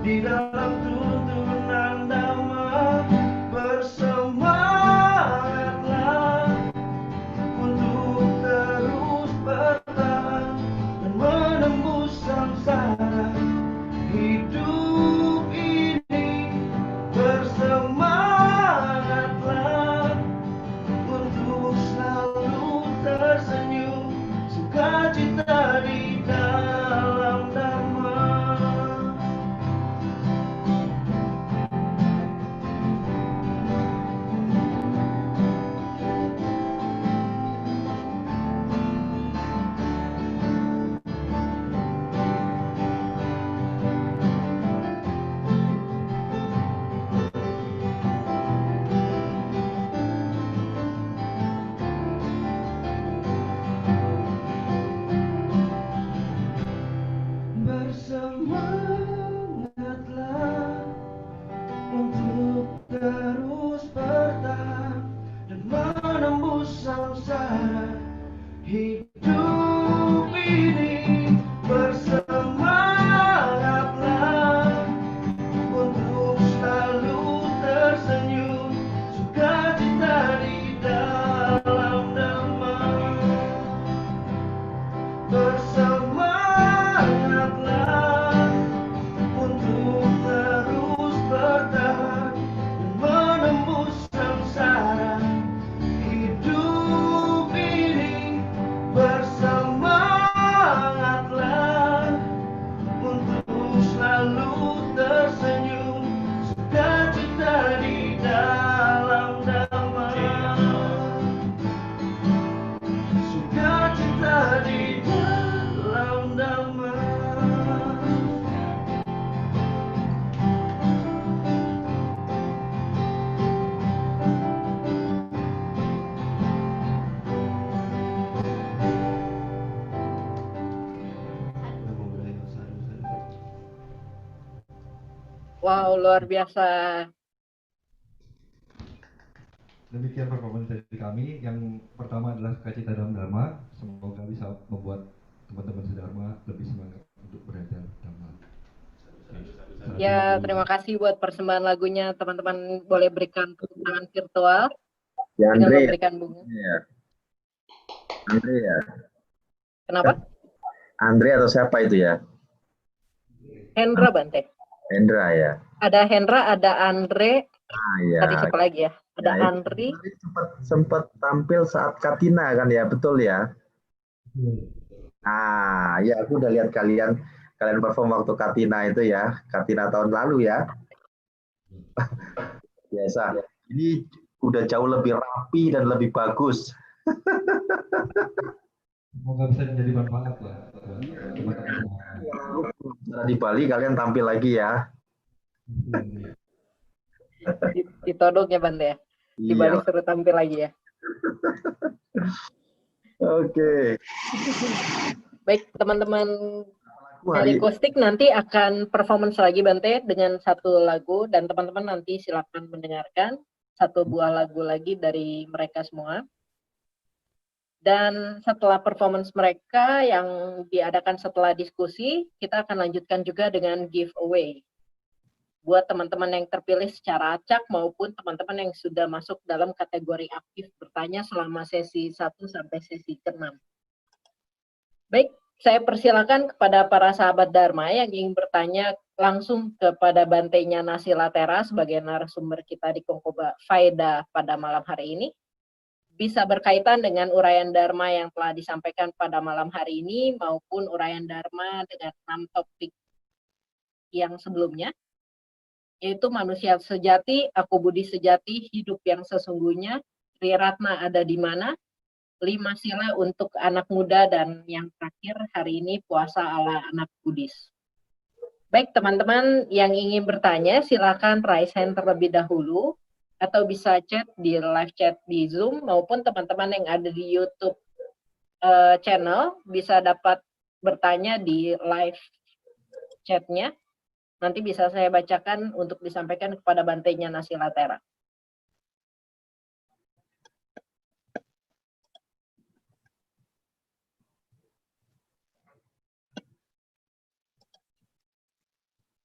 di dalam tuntunan Dhamma. Bersemangatlah untuk terus bertahan dan menembus samsara hidup ini. Bersemangatlah untuk selalu tersenyum, sukacita di dalam Dhamma. Bersemangatlah untuk terus bertahan dan menembus samsara hidup ini. Bersemangatlah untuk selalu tersenyum, sukacita di dalam Dhamma. Bersemangatlah untuk terus bertahan dan menembus samsara hidup ini. Bersemangatlah Wow, luar biasa. Demikian performance dari kami. Yang pertama adalah Sukacita dalam Dharma. Semoga bisa membuat teman-teman sedharma lebih semangat untuk belajar Dharma. Ya, terima kasih buat persembahan lagunya. Teman-teman boleh berikan tepuk tangan virtual Ya, dengan Andre. memberikan bunga. Ya. Andre ya. Kenapa? Andre atau siapa itu ya? Hendra, Bante. Hendra ya. Ada Hendra, ada Andre. Ah ya. Tadi siapa lagi ya? Ada Ya, Andri. sempat tampil saat Katina kan ya, betul ya? Ah, ya aku udah lihat kalian perform waktu Katina itu ya, Katina tahun lalu ya. Biasa. Ini udah jauh lebih rapi dan lebih bagus. Semoga bisa menjadi manfaat ya. Di Bali kalian tampil lagi ya. Ditodong ya, Bante ya. Di Bali Iya. suruh tampil lagi ya. Oke. Baik, teman-teman Hari Akustik nanti akan performance lagi, Bante, dengan satu lagu, dan teman-teman nanti silakan mendengarkan satu buah lagu lagi dari mereka semua. Dan setelah performance mereka yang diadakan setelah diskusi, kita akan lanjutkan juga dengan giveaway buat teman-teman yang terpilih secara acak maupun teman-teman yang sudah masuk dalam kategori aktif bertanya selama sesi 1 sampai sesi ke-6. Baik, saya persilakan kepada para sahabat Dharma yang ingin bertanya langsung kepada Bante Nyana Silatera sebagai narasumber kita di Kongkoba Faedah pada malam hari ini. Bisa berkaitan dengan uraian Dharma yang telah disampaikan pada malam hari ini maupun uraian Dharma dengan 6 topik yang sebelumnya, yaitu manusia sejati, aku budi sejati, hidup yang sesungguhnya, Triratna ada di mana, 5 sila untuk anak muda, dan yang terakhir hari ini puasa ala anak Buddhis. Baik, teman-teman yang ingin bertanya silakan raise hand terlebih dahulu atau bisa chat di live chat di Zoom maupun teman-teman yang ada di YouTube channel bisa dapat bertanya di live chatnya. Nanti bisa saya bacakan untuk disampaikan kepada Bante Nyana Silatera.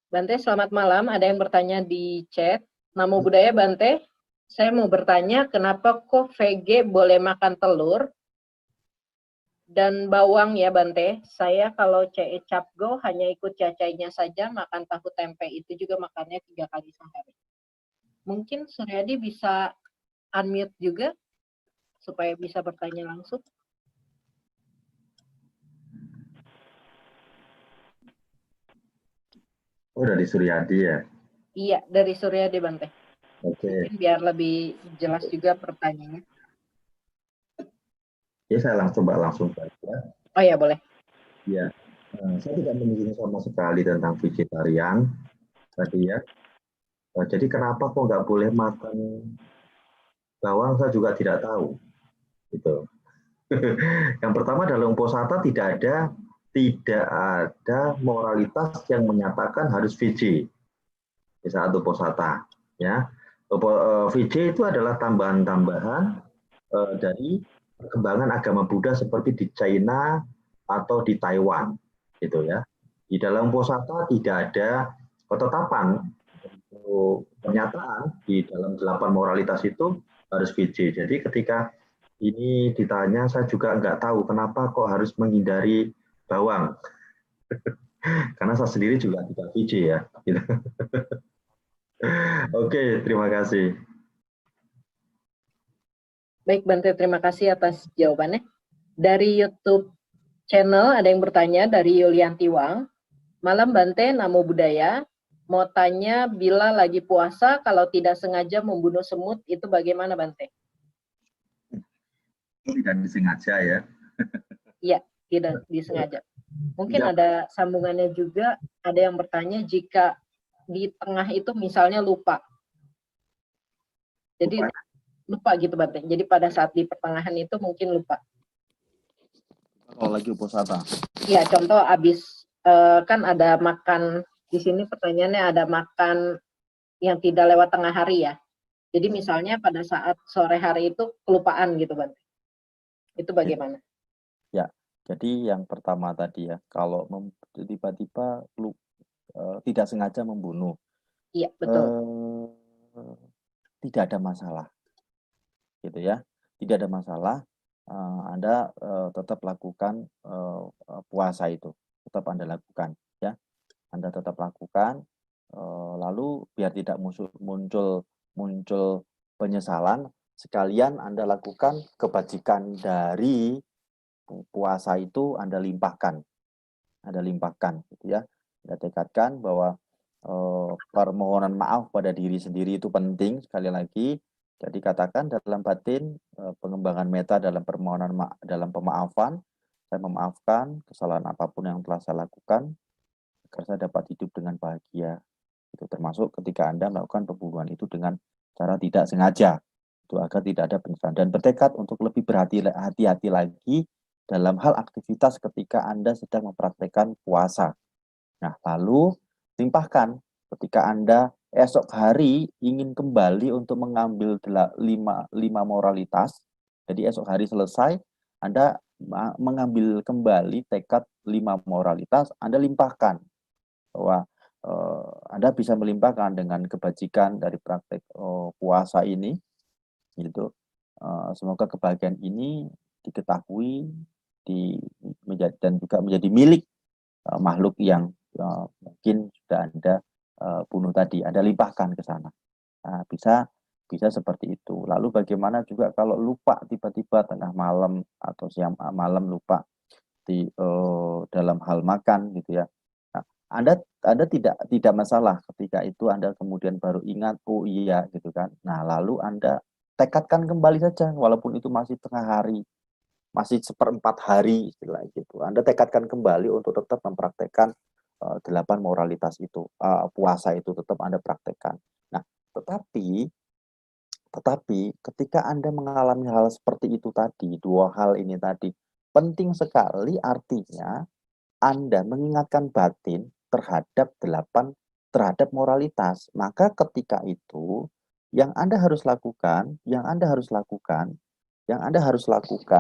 Bante, selamat malam. Ada yang bertanya di chat. Namo Buddhaya, Bante. Saya mau bertanya, kenapa kok VG boleh makan telur dan bawang ya, Bante? Saya kalau CE Capgo hanya ikut cacainya saja, makan tahu tempe itu juga makannya 3 kali sehari. Mungkin Suryadi bisa unmute juga supaya bisa bertanya langsung. Oh, dari Suryadi ya? Iya, dari Suryadi, Bante. Oke. Mungkin biar lebih jelas juga pertanyaannya. Ya, saya langsung saja. Oh ya, boleh. Ya, saya tidak menyinggung sama sekali tentang vegetarian tadi ya. Jadi kenapa kok nggak boleh makan bawang, saya juga tidak tahu. Gitu. Yang pertama dalam Uposatha tidak ada moralitas yang menyatakan harus VJ di saat Uposatha. Ya, VJ itu adalah tambahan-tambahan dari perkembangan agama Buddha seperti di China atau di Taiwan, gitu ya. Di dalam Uposatha tidak ada ketetapan pernyataan di dalam 8 moralitas itu harus VJ. Jadi ketika ini ditanya, saya juga nggak tahu kenapa kok harus menghindari bawang. Karena saya sendiri juga tidak VJ ya. Oke, terima kasih. Baik, Bante, terima kasih atas jawabannya. Dari YouTube channel ada yang bertanya dari Yulianti Wang. Malam Bante, Namo Buddhaya. Mau tanya, bila lagi puasa, kalau tidak sengaja membunuh semut, itu bagaimana, Bante? Tidak disengaja ya? Iya, tidak disengaja. Mungkin ada sambungannya juga, ada yang bertanya jika di tengah itu misalnya lupa. Jadi lupa gitu, Bante. Jadi pada saat di pertengahan itu mungkin lupa. Kalau lagi Uposatha. Iya, contoh habis kan ada makan di sini pertanyaannya ada makan yang tidak lewat tengah hari ya. Jadi misalnya pada saat sore hari itu kelupaan gitu Bante. Itu bagaimana? Ya, jadi yang pertama tadi ya, kalau tiba-tiba tidak sengaja membunuh, Iya, betul. tidak ada masalah, gitu ya. Tidak ada masalah, Anda tetap lakukan puasa itu, tetap Anda lakukan, ya. Anda tetap lakukan, lalu biar tidak muncul penyesalan, sekalian Anda lakukan kebajikan dari puasa itu Anda limpahkan, gitu ya. Anda tekadkan bahwa permohonan maaf pada diri sendiri itu penting sekali lagi. Jadi katakan dalam batin pengembangan meta dalam permohonan dalam pemaafan, saya memaafkan kesalahan apapun yang telah saya lakukan agar saya dapat hidup dengan bahagia. Itu termasuk ketika Anda melakukan pembunuhan itu dengan cara tidak sengaja, itu agar tidak ada penyesalan, dan bertekad untuk lebih berhati-hati lagi dalam hal aktivitas ketika Anda sedang mempraktekkan puasa. Nah, lalu limpahkan ketika Anda esok hari ingin kembali untuk mengambil lima moralitas. Jadi esok hari selesai, Anda mengambil kembali tekad 5 moralitas, Anda limpahkan bahwa Anda bisa melimpahkan dengan kebajikan dari praktek puasa ini, gitu. Semoga kebahagiaan ini diketahui dan juga menjadi milik makhluk yang mungkin sudah Anda bunuh tadi, Anda limpahkan ke sana. Nah, bisa seperti itu. Lalu bagaimana juga kalau lupa tiba-tiba tengah malam atau siang malam lupa dalam hal makan gitu ya. Nah, Anda tidak masalah ketika itu Anda kemudian baru ingat, oh iya gitu kan. Nah, lalu Anda tekadkan kembali saja walaupun itu masih tengah hari, masih 1/4 hari istilah gitu. Anda tekadkan kembali untuk tetap mempraktekkan 8 moralitas itu, puasa itu tetap Anda praktekkan. Nah, tetapi ketika Anda mengalami hal seperti itu tadi, 2 hal ini tadi, penting sekali artinya Anda mengingatkan batin terhadap moralitas. Maka ketika itu yang Anda harus lakukan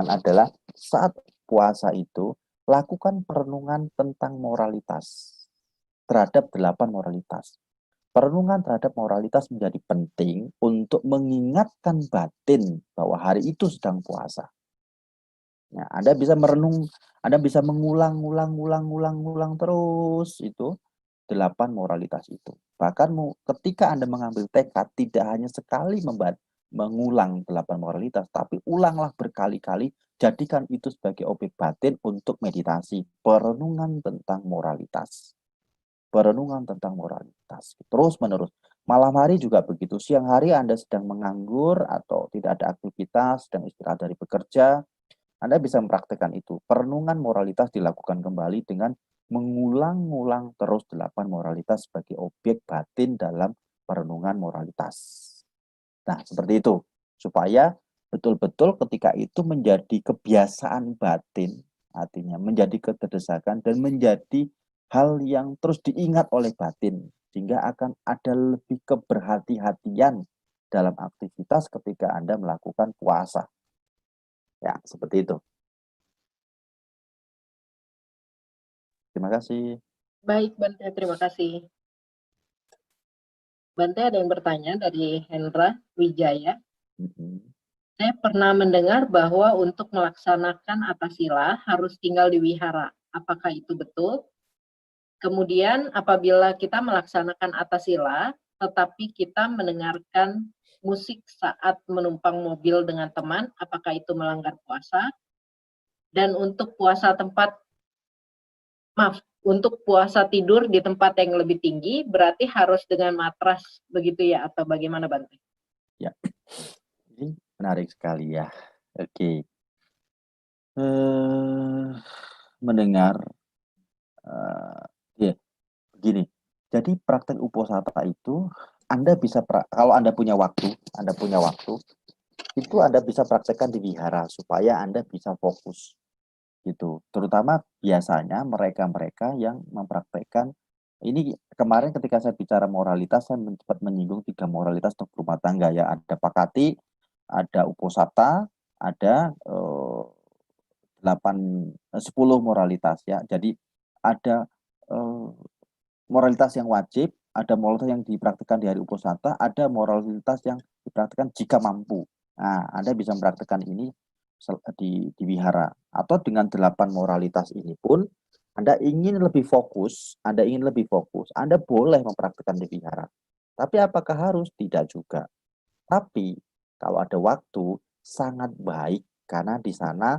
adalah saat puasa itu lakukan perenungan tentang moralitas, terhadap 8 moralitas. Perenungan terhadap moralitas menjadi penting untuk mengingatkan batin bahwa hari itu sedang puasa. Nah, Anda bisa merenung, Anda bisa mengulang terus itu 8 moralitas itu. Bahkan ketika Anda mengambil tekad, tidak hanya sekali mengulang 8 moralitas, tapi ulanglah berkali-kali, jadikan itu sebagai objek batin untuk meditasi, perenungan tentang moralitas. Terus menerus. Malam hari juga begitu. Siang hari Anda sedang menganggur atau tidak ada aktivitas, sedang istirahat dari bekerja, Anda bisa mempraktekkan itu. Perenungan moralitas dilakukan kembali dengan mengulang-ulang terus 8 moralitas sebagai objek batin dalam perenungan moralitas. Nah, seperti itu. Supaya betul-betul ketika itu menjadi kebiasaan batin, artinya menjadi keterdesakan dan menjadi hal yang terus diingat oleh batin, sehingga akan ada lebih keberhati-hatian dalam aktivitas ketika Anda melakukan puasa. Ya, seperti itu. Terima kasih. Baik, Bante, terima kasih. Bante, ada yang bertanya dari Hendra Wijaya. Saya pernah mendengar bahwa untuk melaksanakan atasila harus tinggal di wihara. Apakah itu betul? Kemudian apabila kita melaksanakan atasila, tetapi kita mendengarkan musik saat menumpang mobil dengan teman, apakah itu melanggar puasa? Dan untuk puasa untuk puasa tidur di tempat yang lebih tinggi, berarti harus dengan matras begitu ya, atau bagaimana Bante? Ya, ini menarik sekali ya. Oke. Mendengar, ya, begini. Jadi praktek uposatha itu Anda bisa kalau Anda punya waktu, itu Anda bisa praktekkan di wihara supaya Anda bisa fokus gitu. Terutama biasanya mereka-mereka yang mempraktekkan Ini kemarin ketika saya bicara moralitas, saya sempat menyinggung 3 moralitas untuk rumah tangga ya. Ada Pakati, ada Uposatha, ada 10 moralitas ya. Jadi ada moralitas yang wajib, ada moralitas yang dipraktikkan di hari Uposatha, ada moralitas yang dipraktikkan jika mampu. Nah, Anda bisa mempraktikkan ini di wihara. Atau dengan 8 moralitas ini pun, Anda ingin lebih fokus, Anda boleh mempraktikkan di wihara. Tapi apakah harus? Tidak juga. Tapi kalau ada waktu, sangat baik karena di sana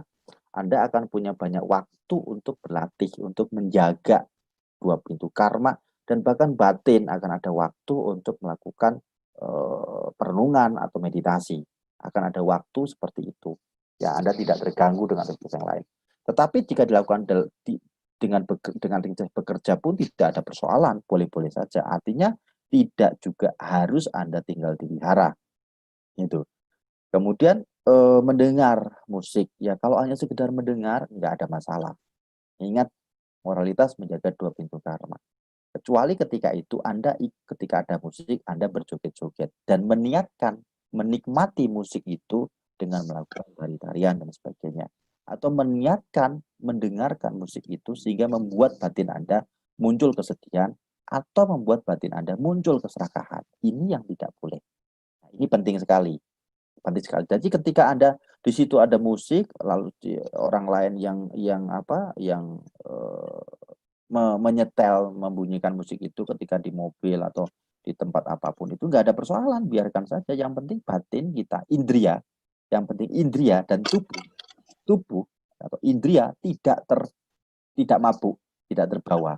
Anda akan punya banyak waktu untuk berlatih, untuk menjaga 2 pintu karma, dan bahkan batin akan ada waktu untuk melakukan perenungan atau meditasi. Akan ada waktu seperti itu. Ya, Anda tidak terganggu dengan aktivitas yang lain. Tetapi jika dilakukan dengan bekerja pun tidak ada persoalan, boleh-boleh saja. Artinya tidak juga harus Anda tinggal di wihara. Gitu. Kemudian mendengar musik, ya kalau hanya sekedar mendengar nggak ada masalah. Ingat, moralitas menjaga 2 pintu karma. Kecuali ketika itu ketika ada musik, Anda berjoget-joget dan meniatkan menikmati musik itu dengan melakukan tari-tarian dan sebagainya. Atau meniatkan mendengarkan musik itu sehingga membuat batin Anda muncul kesedihan atau membuat batin Anda muncul keserakahan. Ini yang tidak boleh. Nah, ini penting sekali. Jadi ketika Anda di situ ada musik, lalu orang lain yang menyetel, membunyikan musik itu ketika di mobil atau di tempat apapun, itu nggak ada persoalan, biarkan saja. Yang penting batin kita, indria, yang penting indria dan tubuh atau indria tidak mabuk, tidak terbawa.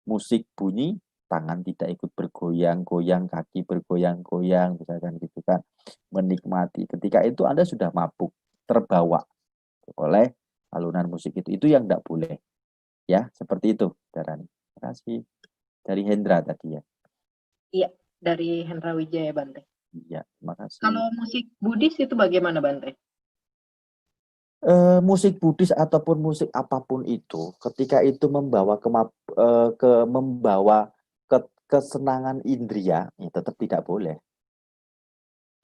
Musik bunyi, tangan tidak ikut bergoyang-goyang, kaki bergoyang-goyang, misalkan gitu kan, menikmati. Ketika itu Anda sudah mabuk, terbawa oleh alunan musik itu yang tidak boleh. Ya, seperti itu, Darani. Terima kasih. Dari Hendra tadi ya. Iya, dari Hendra Wijaya, Bante. Iya, terima kasih. Kalau musik Buddhis itu bagaimana, Bante? Musik Buddhis ataupun musik apapun itu, ketika itu membawa kesenangan indria, ya tetap tidak boleh.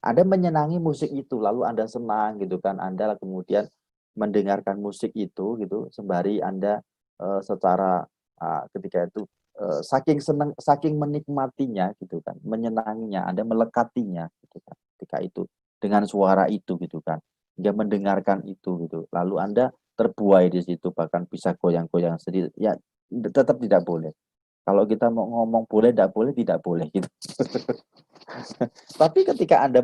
Anda menyenangi musik itu, lalu Anda senang gitu kan, Anda kemudian mendengarkan musik itu gitu, sembari Anda secara ketika itu saking menikmatinya gitu kan, menyenanginya, Anda melekatinya gitu kan, ketika itu dengan suara itu gitu kan, dia mendengarkan itu gitu, lalu Anda terbuai di situ, bahkan bisa goyang-goyang sendiri, ya tetap tidak boleh. Kalau kita mau ngomong boleh, tidak boleh gitu. Tapi ketika Anda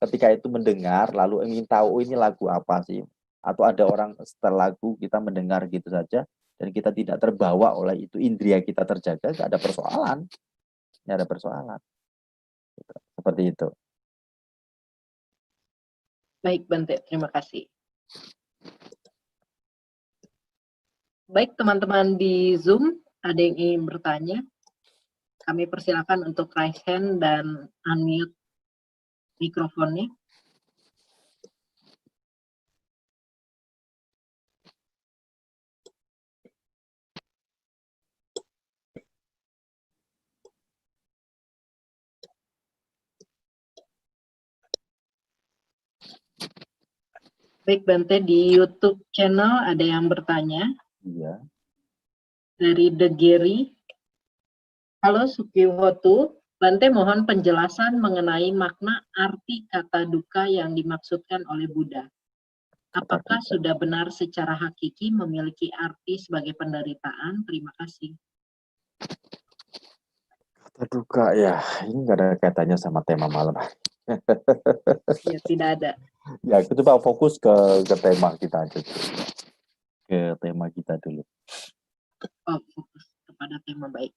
ketika itu mendengar, lalu ingin tahu ini lagu apa sih, atau ada orang setel lagu, kita mendengar gitu saja, dan kita tidak terbawa oleh itu, indria kita terjaga, nggak ada persoalan. Nggak ada persoalan. Gitu. Seperti itu. Baik, Bante. Terima kasih. Baik, teman-teman di Zoom, ada yang ingin bertanya? Kami persilakan untuk raise hand dan unmute mikrofonnya. Baik, Bante, di YouTube channel ada yang bertanya. Iya. Dari The Gary. Halo Sukiwotu, Bante mohon penjelasan mengenai makna arti kata duka yang dimaksudkan oleh Buddha. Apakah sudah benar secara hakiki memiliki arti sebagai penderitaan? Terima kasih. Kata duka ya, ini nggak ada kaitannya sama tema malam. Ya, tidak ada. Ya, coba fokus ke tema kita aja. Ke tema kita dulu. Oh, fokus kepada tema, baik.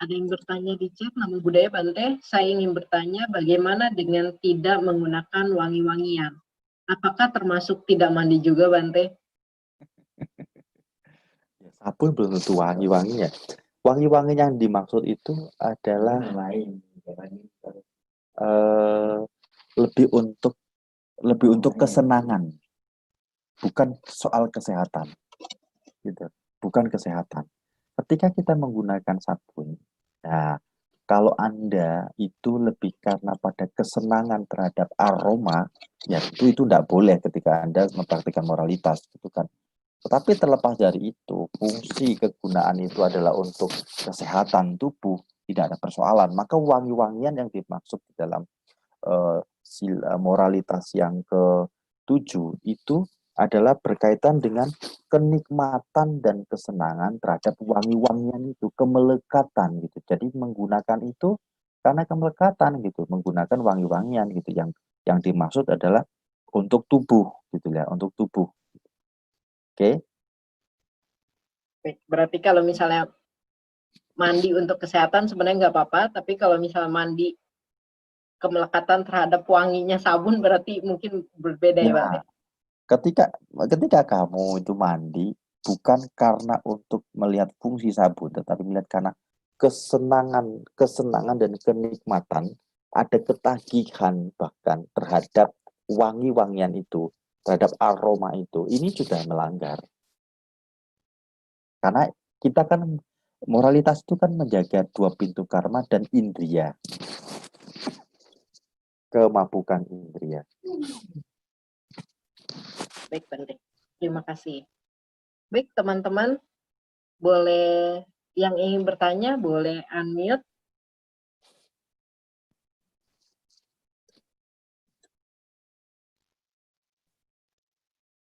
Ada yang bertanya di chat, Namo Buddhaya Bante, saya ingin bertanya bagaimana dengan tidak menggunakan wangi-wangian? Apakah termasuk tidak mandi juga, Bante? Ya, sabun belum tentu wangi-wanginya. Wangi-wangi yang dimaksud itu adalah lebih untuk kesenangan. bukan soal kesehatan, gitu. Bukan kesehatan. Ketika kita menggunakan sabun, nah, kalau Anda itu lebih karena pada kesenangan terhadap aroma, ya itu tidak boleh ketika Anda mempraktikkan moralitas, gitu kan. Tetapi terlepas dari itu, fungsi kegunaan itu adalah untuk kesehatan tubuh, tidak ada persoalan. Maka wangi-wangian yang dimaksud di dalam moralitas yang ke-7 itu adalah berkaitan dengan kenikmatan dan kesenangan terhadap wangi-wangian itu, kemelekatan gitu. Jadi menggunakan itu karena kemelekatan gitu, menggunakan wangi-wangian gitu, yang dimaksud adalah untuk tubuh gitu ya, untuk tubuh. Oke. Berarti kalau misalnya mandi untuk kesehatan sebenarnya nggak apa-apa, tapi kalau misalnya mandi kemelekatan terhadap wanginya sabun berarti mungkin berbeda ya, Bang? Nah, ketika kamu itu mandi bukan karena untuk melihat fungsi sabun, tetapi melihat karena kesenangan dan kenikmatan, ada ketagihan bahkan terhadap wangi-wangian itu, terhadap aroma itu, ini sudah melanggar. Karena kita kan moralitas itu kan menjaga 2 pintu karma dan indria. Kemabukan indria. Baik, Bante. Terima kasih. Baik, teman-teman, boleh yang ingin bertanya, boleh unmute.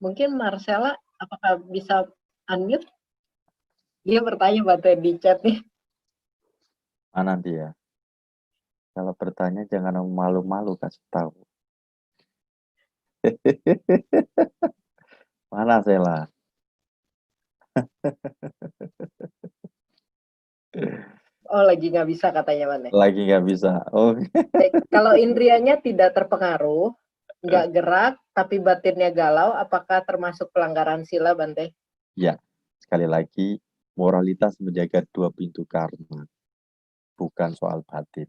Mungkin Marcella, apakah bisa unmute? Dia bertanya Bante di chat nih. Mana dia? Kalau bertanya jangan malu-malu, kasih tahu. Mana Sela? Oh, lagi nggak bisa katanya, Bante. Lagi nggak bisa. Oh. Kalau indrianya tidak terpengaruh, nggak gerak, tapi batinnya galau, apakah termasuk pelanggaran sila, Bante? Ya, sekali lagi, moralitas menjaga 2 pintu karma, bukan soal batin.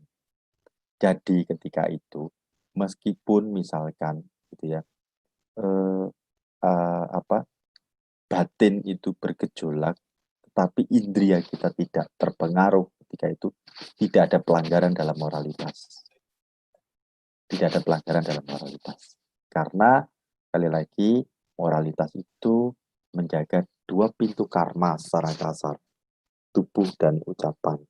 Jadi ketika itu, meskipun misalkan, gitu ya, batin itu bergejolak, tetapi indria kita tidak terpengaruh ketika itu, tidak ada pelanggaran dalam moralitas. Tidak ada pelanggaran dalam moralitas. Karena, sekali lagi, moralitas itu menjaga 2 pintu karma secara kasar, tubuh dan ucapan.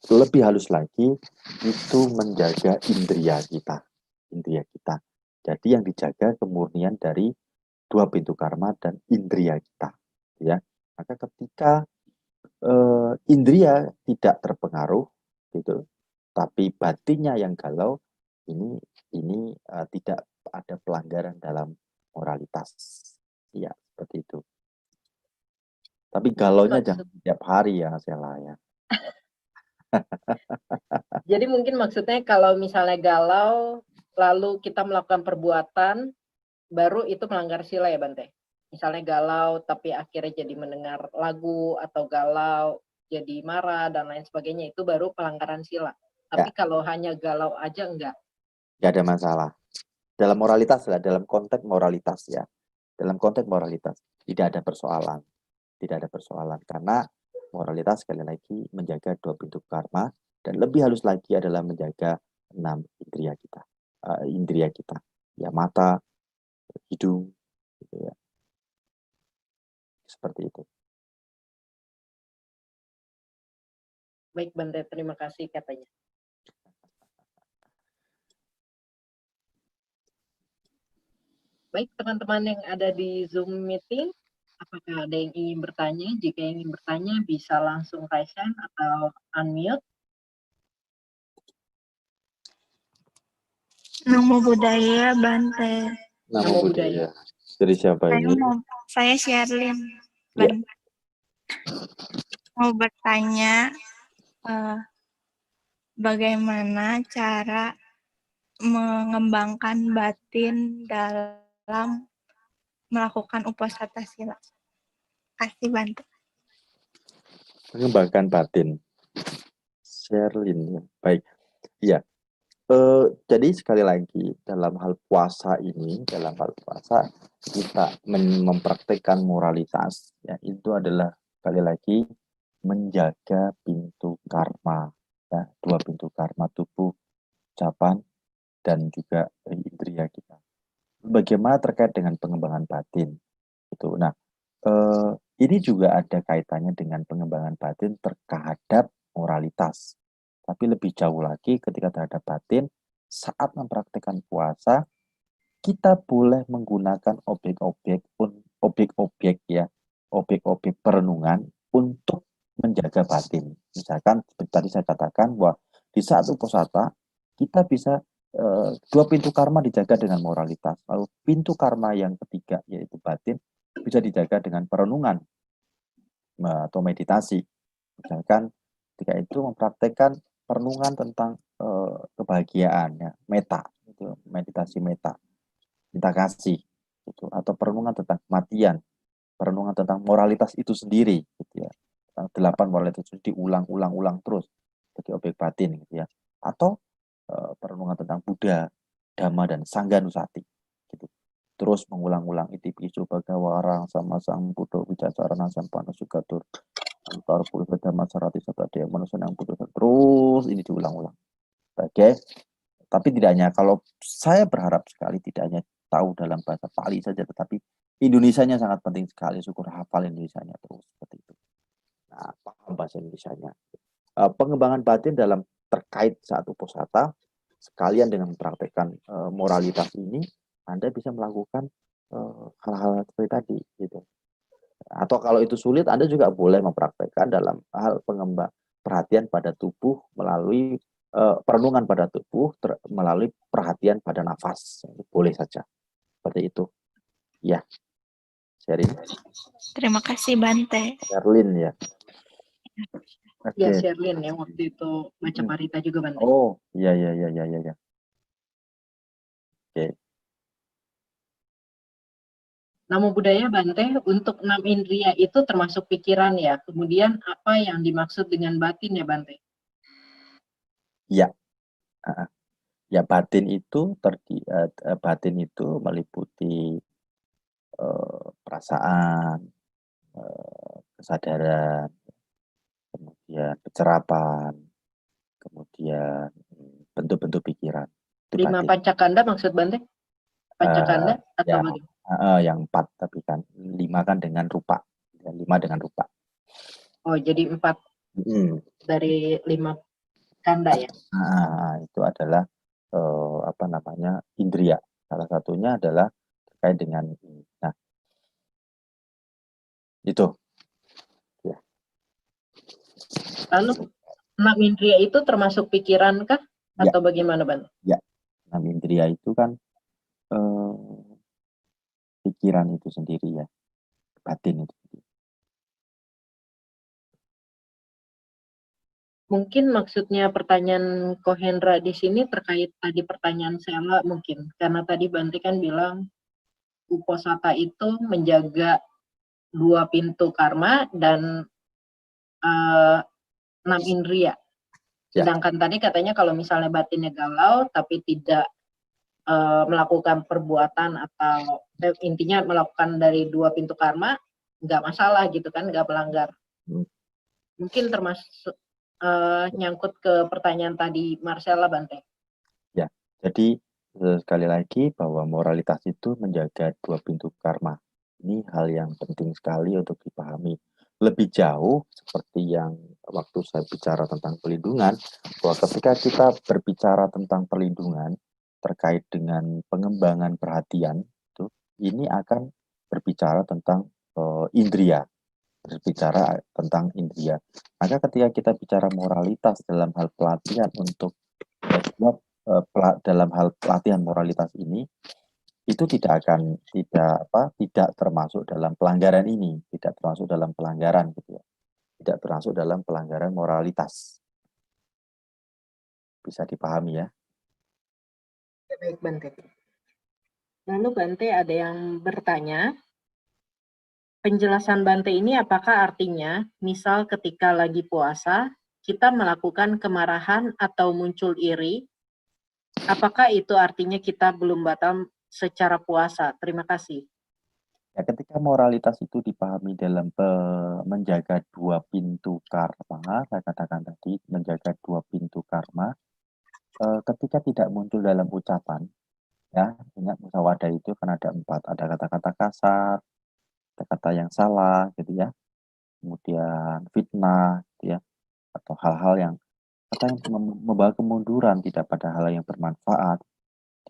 Lebih halus lagi, itu menjaga indria kita. Indria kita. Jadi yang dijaga kemurnian dari 2 pintu karma dan indria kita. Ya. Maka ketika indria tidak terpengaruh, gitu, tapi batinnya yang galau, ini tidak ada pelanggaran dalam moralitas. Ya, seperti itu. Tapi galaunya jangan setiap hari ya, Sela ya. Jadi mungkin maksudnya kalau misalnya galau, lalu kita melakukan perbuatan, baru itu melanggar sila ya, Bante? Misalnya galau, tapi akhirnya jadi mendengar lagu, atau galau, jadi marah, dan lain sebagainya, itu baru pelanggaran sila. Tapi kalau hanya galau aja, enggak? Enggak ada masalah. Dalam moralitas lah, dalam konteks moralitas ya. Dalam konteks moralitas, tidak ada persoalan. Tidak ada persoalan. Karena moralitas sekali lagi menjaga 2 pintu karma, dan lebih halus lagi adalah menjaga 6 indria kita. Indria kita. Ya, mata, hidung, gitu ya. Seperti itu. Baik, Bante, terima kasih katanya. Baik, teman-teman yang ada di Zoom meeting, apakah ada yang ingin bertanya? Jika ingin bertanya, bisa langsung raise hand atau unmute. Namo Buddhaya, Bante. Namo Buddhaya. Dari siapa ini? Saya Sherlyn. Ya. Mau bertanya, bagaimana cara mengembangkan batin dalam melakukan uposatha sila? Kasih Bante. Mengembangkan batin. Sherlyn, ya. Baik. Ya. Jadi sekali lagi dalam hal puasa ini, dalam hal puasa kita mempraktikkan moralitas, ya itu adalah sekali lagi menjaga pintu karma, ya dua pintu karma tubuh, ucapan, dan juga indria kita. Bagaimana terkait dengan pengembangan batin? Itu. Nah, ini juga ada kaitannya dengan pengembangan batin terhadap moralitas. Tapi lebih jauh lagi ketika terhadap batin, saat mempraktikkan puasa, kita boleh menggunakan objek-objek ya, objek-objek perenungan untuk menjaga batin. Misalkan seperti tadi saya katakan bahwa di saat uposatha kita bisa dua pintu karma dijaga dengan moralitas. Lalu pintu karma yang ketiga yaitu batin bisa dijaga dengan perenungan atau meditasi. Misalkan ketika itu mempraktekkan perenungan tentang kebahagiaan, ya, meta, itu meditasi meta, cinta kasih, gitu, atau perenungan tentang kematian, perenungan tentang moralitas itu sendiri, gitu ya. 8 moralitas itu diulang-ulang terus sebagai objek batin, gitu ya. Atau perenungan tentang Buddha, Dhamma, dan Sangha Nusati, gitu. Terus mengulang-ulang iti pisu bagawarang sama sang Buddha wicacarana sampana sugatur antar puluh dhamma sarati serta dia manusia yang Buddha, terus ini diulang-ulang. Oke. Tapi tidak hanya, kalau saya berharap sekali tidak hanya tahu dalam bahasa Pali saja, tetapi Indonesianya sangat penting sekali, syukur hafal Indonesianya terus seperti itu. Nah, paham bahasa Indonesianya. Pengembangan batin dalam terkait saat uposatha, sekalian dengan mempraktekkan moralitas ini, Anda bisa melakukan hal-hal seperti tadi, gitu. Atau kalau itu sulit, Anda juga boleh mempraktekkan dalam hal pengembang perhatian pada tubuh melalui perenungan pada tubuh melalui perhatian pada nafas. Boleh saja. Seperti itu. Ya. Sherin. Terima kasih Bante. Sherlyn ya. Ya, Sherlyn ya, waktu itu baca parita juga Bante. Oh, iya. Oke. Namo Buddhaya Bante, untuk 6 indria itu termasuk pikiran ya. Kemudian apa yang dimaksud dengan batin ya Bante? Ya. Ya, batin itu batin itu meliputi perasaan, kesadaran, kemudian pencerapan, kemudian bentuk-bentuk pikiran. Itu 5 batin. pancakanda maksud Bante? Pancakanda atau Ya, bagaimana? yang 4 tapi kan 5 kan dengan rupa. 5 dengan rupa. Oh, jadi 4 dari 5 kanda ya? Itu adalah indria. Salah satunya adalah terkait dengan ini. Nah, itu. Ya. Lalu 6 indria itu termasuk pikiran kah? Ya. Atau bagaimana Bante? Ya, 6 indria itu kan pikiran itu sendiri ya, batin itu. Mungkin maksudnya pertanyaan Kohendra di sini terkait tadi pertanyaan Sela mungkin. Karena tadi Bante kan bilang uposatha itu menjaga 2 pintu karma dan 6 indria. Sedangkan tadi katanya kalau misalnya batinnya galau tapi tidak melakukan perbuatan atau intinya melakukan dari 2 pintu karma, nggak masalah gitu kan, nggak melanggar. Mungkin termasuk nyangkut ke pertanyaan tadi Marcella Bante. Ya, jadi sekali lagi bahwa moralitas itu menjaga 2 pintu karma. Ini hal yang penting sekali untuk dipahami. Lebih jauh, seperti yang waktu saya bicara tentang pelindungan, bahwa ketika kita berbicara tentang perlindungan terkait dengan pengembangan perhatian, ini akan berbicara tentang indria. Berbicara tentang indria. Maka ketika kita bicara moralitas dalam hal pelatihan untuk dalam hal pelatihan moralitas ini, itu tidak termasuk dalam pelanggaran ini, tidak termasuk dalam pelanggaran gitu ya. Tidak termasuk dalam pelanggaran moralitas. Bisa dipahami ya. Baik Bante. Lalu Bante ada yang bertanya, penjelasan Bante ini apakah artinya, misal ketika lagi puasa, kita melakukan kemarahan atau muncul iri, Apakah itu artinya kita belum batal secara puasa? Terima kasih. Ya, ketika moralitas itu dipahami dalam menjaga dua pintu karma, saya katakan tadi, menjaga dua pintu karma, ketika tidak muncul dalam ucapan, ya, ingat musawadah itu kan ada 4, ada kata-kata kasar, kata-kata yang salah, gitu ya, kemudian fitnah, gitu ya, atau hal-hal yang kata yang membawa kemunduran, tidak pada hal yang bermanfaat,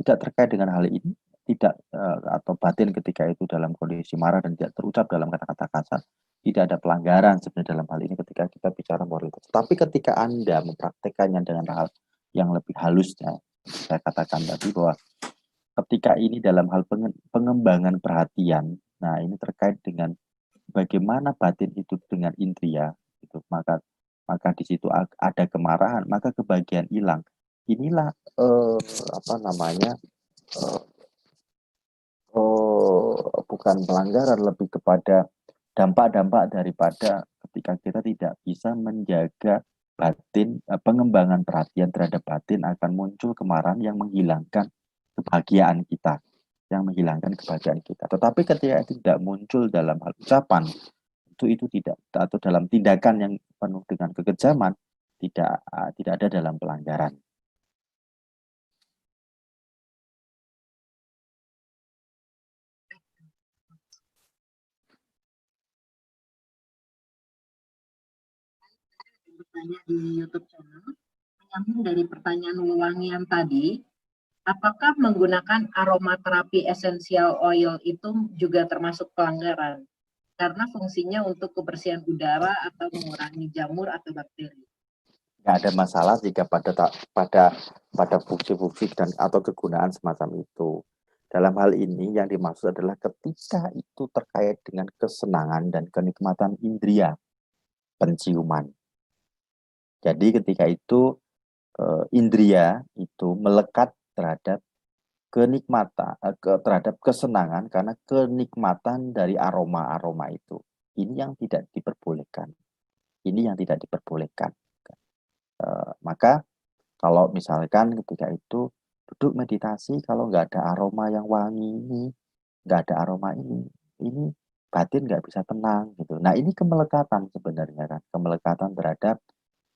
tidak terkait dengan hal ini, tidak atau batin ketika itu dalam kondisi marah dan tidak terucap dalam kata-kata kasar, tidak ada pelanggaran sebenarnya dalam hal ini ketika kita bicara moralitas. Tapi ketika Anda mempraktekannya dengan hal yang lebih halusnya, saya katakan tadi bahwa ketika ini dalam hal pengembangan perhatian, nah ini terkait dengan bagaimana batin hidup dengan indria, itu maka di situ ada kemarahan, maka kebahagiaan hilang. Inilah apa namanya, bukan pelanggaran, lebih kepada dampak-dampak daripada ketika kita tidak bisa menjaga batin, pengembangan perhatian terhadap batin, akan muncul kemarahan yang menghilangkan kebahagiaan kita, Tetapi ketika itu tidak muncul dalam hal ucapan, itu tidak, atau dalam tindakan yang penuh dengan kekejaman, tidak ada dalam pelanggaran. Bertanya di YouTube channel, menyambung dari pertanyaan Wewangian tadi, apakah menggunakan aromaterapi essential oil itu juga termasuk pelanggaran? Karena fungsinya untuk kebersihan udara atau mengurangi jamur atau bakteri. Nggak ada masalah jika pada fungsi-fungsi dan atau kegunaan semacam itu. Dalam hal ini yang dimaksud adalah ketika itu terkait dengan kesenangan dan kenikmatan indria penciuman. Jadi ketika itu indria itu melekat terhadap kenikmatan, terhadap kesenangan karena kenikmatan dari aroma-aroma itu. Ini yang tidak diperbolehkan. Maka kalau misalkan ketika itu duduk meditasi, kalau nggak ada aroma yang wangi ini, nggak ada aroma ini batin nggak bisa tenang gitu. Nah ini kemelekatan sebenarnya kan, kemelekatan terhadap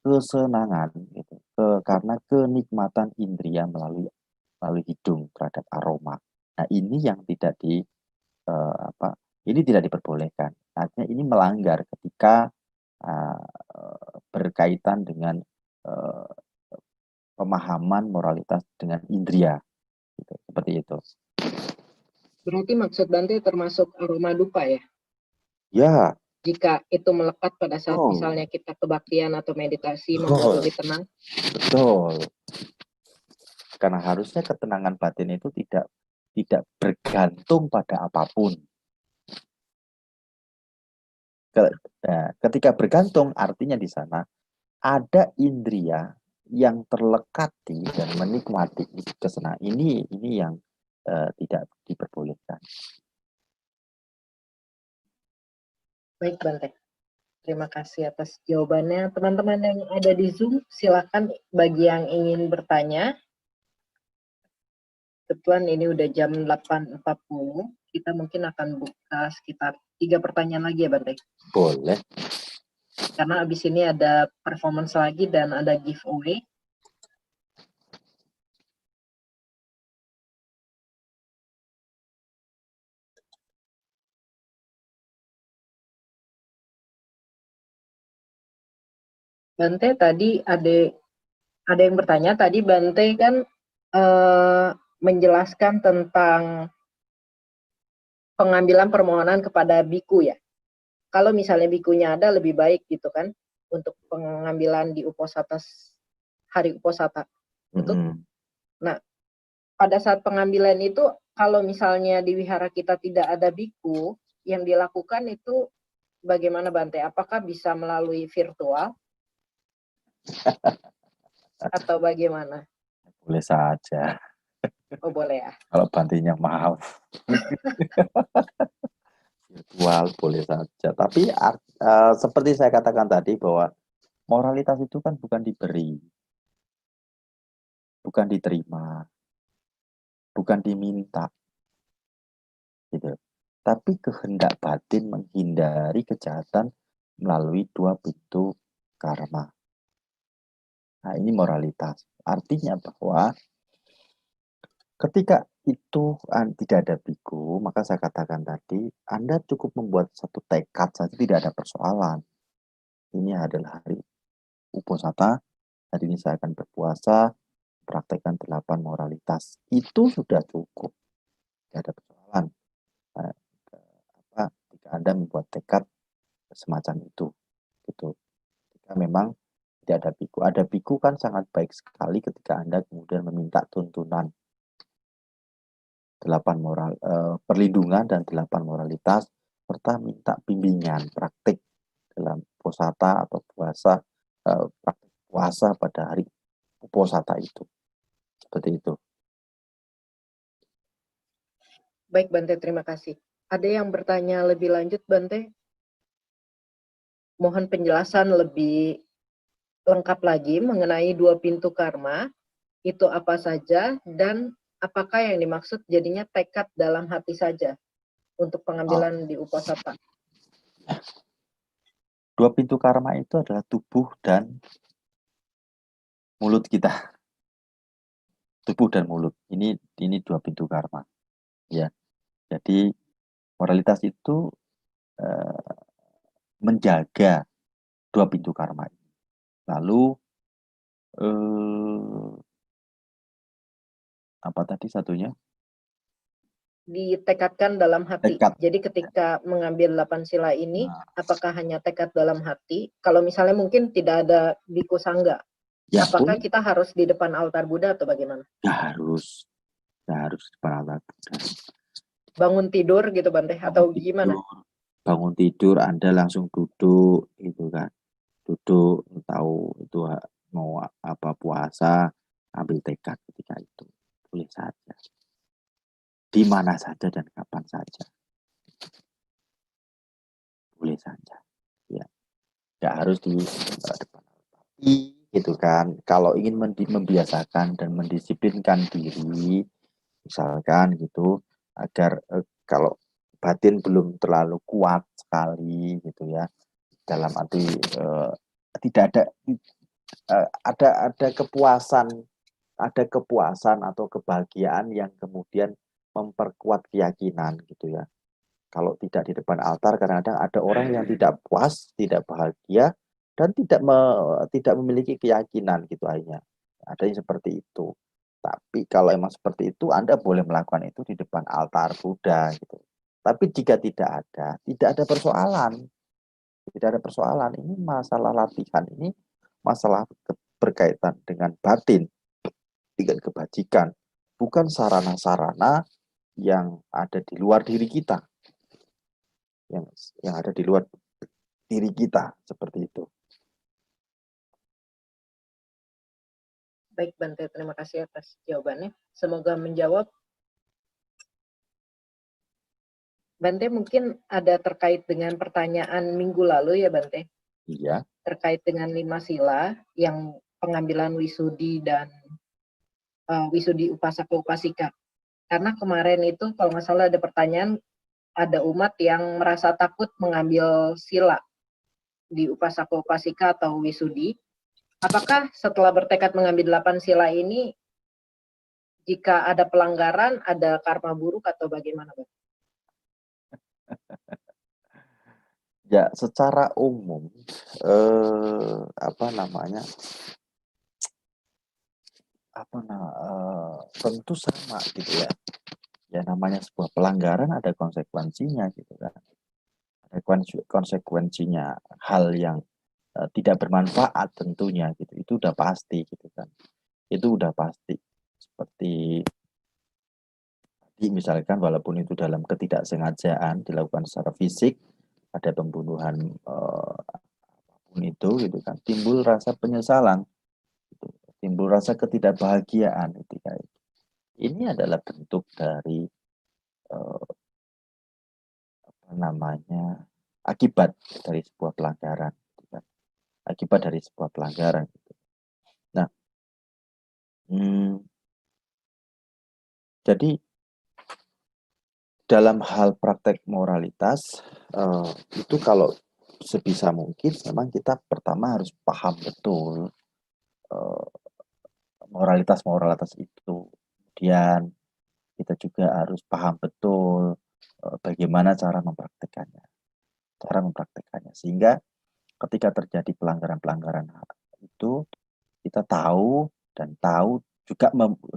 kesenangan gitu, karena kenikmatan indria melalui hidung terhadap aroma. Nah ini yang tidak ini tidak diperbolehkan. Artinya ini melanggar ketika berkaitan dengan pemahaman moralitas dengan indria, gitu, seperti itu. Berarti maksud Bante termasuk aroma dupa ya? Ya. Jika itu melekat pada saat misalnya kita kebaktian atau meditasi membuat lebih tenang. Betul. Karena harusnya ketenangan batin itu tidak bergantung pada apapun. Ketika bergantung, artinya di sana ada indria yang terlekati dan menikmati kesenangan. Ini yang tidak diperbolehkan. Baik Bante, terima kasih atas jawabannya. Teman-teman yang ada di Zoom, silakan bagi yang ingin bertanya. Kebetulan ini udah jam 8.40, kita mungkin akan buka sekitar 3 pertanyaan lagi ya Bante? Boleh. Karena abis ini ada performance lagi dan ada giveaway. Bante tadi ada yang bertanya, tadi Bante kan menjelaskan tentang pengambilan permohonan kepada biku ya. Kalau misalnya bikunya ada lebih baik gitu kan, untuk pengambilan di uposata, hari uposata. Nah, pada saat pengambilan itu, kalau misalnya di wihara kita tidak ada biku, yang dilakukan itu bagaimana Bante? Apakah bisa melalui virtual? Atau bagaimana? Boleh saja. Oh boleh ya. Kalau Bantenya maaf. Virtual boleh saja. Tapi seperti saya katakan tadi bahwa moralitas itu kan bukan diberi. bukan diterima, bukan diminta, gitu. Tapi kehendak batin menghindari kejahatan melalui dua pintu karma. Nah, ini moralitas. Artinya bahwa ketika itu tidak ada biku, maka saya katakan tadi, Anda cukup membuat satu tekad saja, tidak ada persoalan. Ini adalah hari Uposatha, hari ini saya akan berpuasa, praktekkan 8 moralitas. Itu sudah cukup, tidak ada persoalan. Jika Anda membuat tekad semacam itu, gitu. Jika memang tidak ada biku. Ada biku kan sangat baik sekali ketika Anda kemudian meminta tuntunan 8 perlindungan dan 8 moralitas, serta minta bimbingan praktik dalam Uposatha atau puasa, praktik puasa pada hari Uposatha itu. Seperti itu. Baik Bante, terima kasih. Ada yang bertanya lebih lanjut Bante? Mohon penjelasan lebih lengkap lagi mengenai dua pintu karma, itu apa saja, dan apakah yang dimaksud jadinya tekad dalam hati saja untuk pengambilan di Uposatha? Dua pintu karma itu adalah tubuh dan mulut kita. Tubuh dan mulut. Ini dua pintu karma. Ya. Jadi moralitas itu menjaga dua pintu karma. Lalu apa tadi satunya? Ditekadkan dalam hati. Tekad. Jadi ketika mengambil 8 sila ini, apakah hanya tekad dalam hati? Kalau misalnya mungkin tidak ada biku sangga, Ya, apakah kita harus di depan altar Buddha atau bagaimana? Ya harus di depan altar Buddha. Bangun tidur gitu Bante, atau gimana? Bangun tidur Anda langsung duduk gitu kan. Duduk, tahu itu mau apa puasa, ambil tekad ketika itu. Boleh saja. Di mana saja dan kapan saja. Boleh saja. Ya. Nggak harus di depan altar. Gitu kan. Kalau ingin membiasakan dan mendisiplinkan diri, misalkan gitu, agar kalau batin belum terlalu kuat sekali gitu ya, dalam arti tidak ada kepuasan atau kebahagiaan yang kemudian memperkuat keyakinan gitu ya. Kalau tidak di depan altar, kadang-kadang ada orang yang tidak puas, tidak bahagia, dan tidak memiliki keyakinan gitu akhirnya. Ada yang seperti itu. Tapi kalau emang seperti itu, Anda boleh melakukan itu di depan altar Buddha gitu. Tapi jika tidak ada persoalan. Tidak ada persoalan. Ini masalah latihan, ini masalah berkaitan dengan batin, dengan kebajikan, bukan sarana-sarana yang ada di luar diri kita. Yang ada di luar diri kita, seperti itu. Baik Bante, terima kasih atas jawabannya. Semoga menjawab. Bante, mungkin ada terkait dengan pertanyaan minggu lalu ya Bante? Iya. Terkait dengan 5 sila yang pengambilan wisudi dan wisudi upasaka upasika. Karena kemarin itu kalau nggak salah ada pertanyaan, ada umat yang merasa takut mengambil sila di upasaka upasika atau wisudi. Apakah setelah bertekad mengambil 8 sila ini, jika ada pelanggaran, ada karma buruk atau bagaimana, Bang? Ya, secara umum tentu sama gitu ya. Ya namanya sebuah pelanggaran ada konsekuensinya gitu kan. Ada konsekuensinya hal yang tidak bermanfaat tentunya gitu. Itu udah pasti gitu kan. Itu udah pasti. Seperti misalkan walaupun itu dalam ketidaksengajaan dilakukan secara fisik, ada pembunuhan apapun itu gitu kan, timbul rasa penyesalan gitu. Timbul rasa ketidakbahagiaan ketika itu. Ini adalah bentuk dari akibat dari sebuah pelanggaran gitu kan. Akibat dari sebuah pelanggaran gitu. Nah, Jadi dalam hal praktek moralitas itu kalau sebisa mungkin memang kita pertama harus paham betul moralitas itu. Kemudian kita juga harus paham betul bagaimana cara mempraktekannya. Sehingga ketika terjadi pelanggaran-pelanggaran itu kita tahu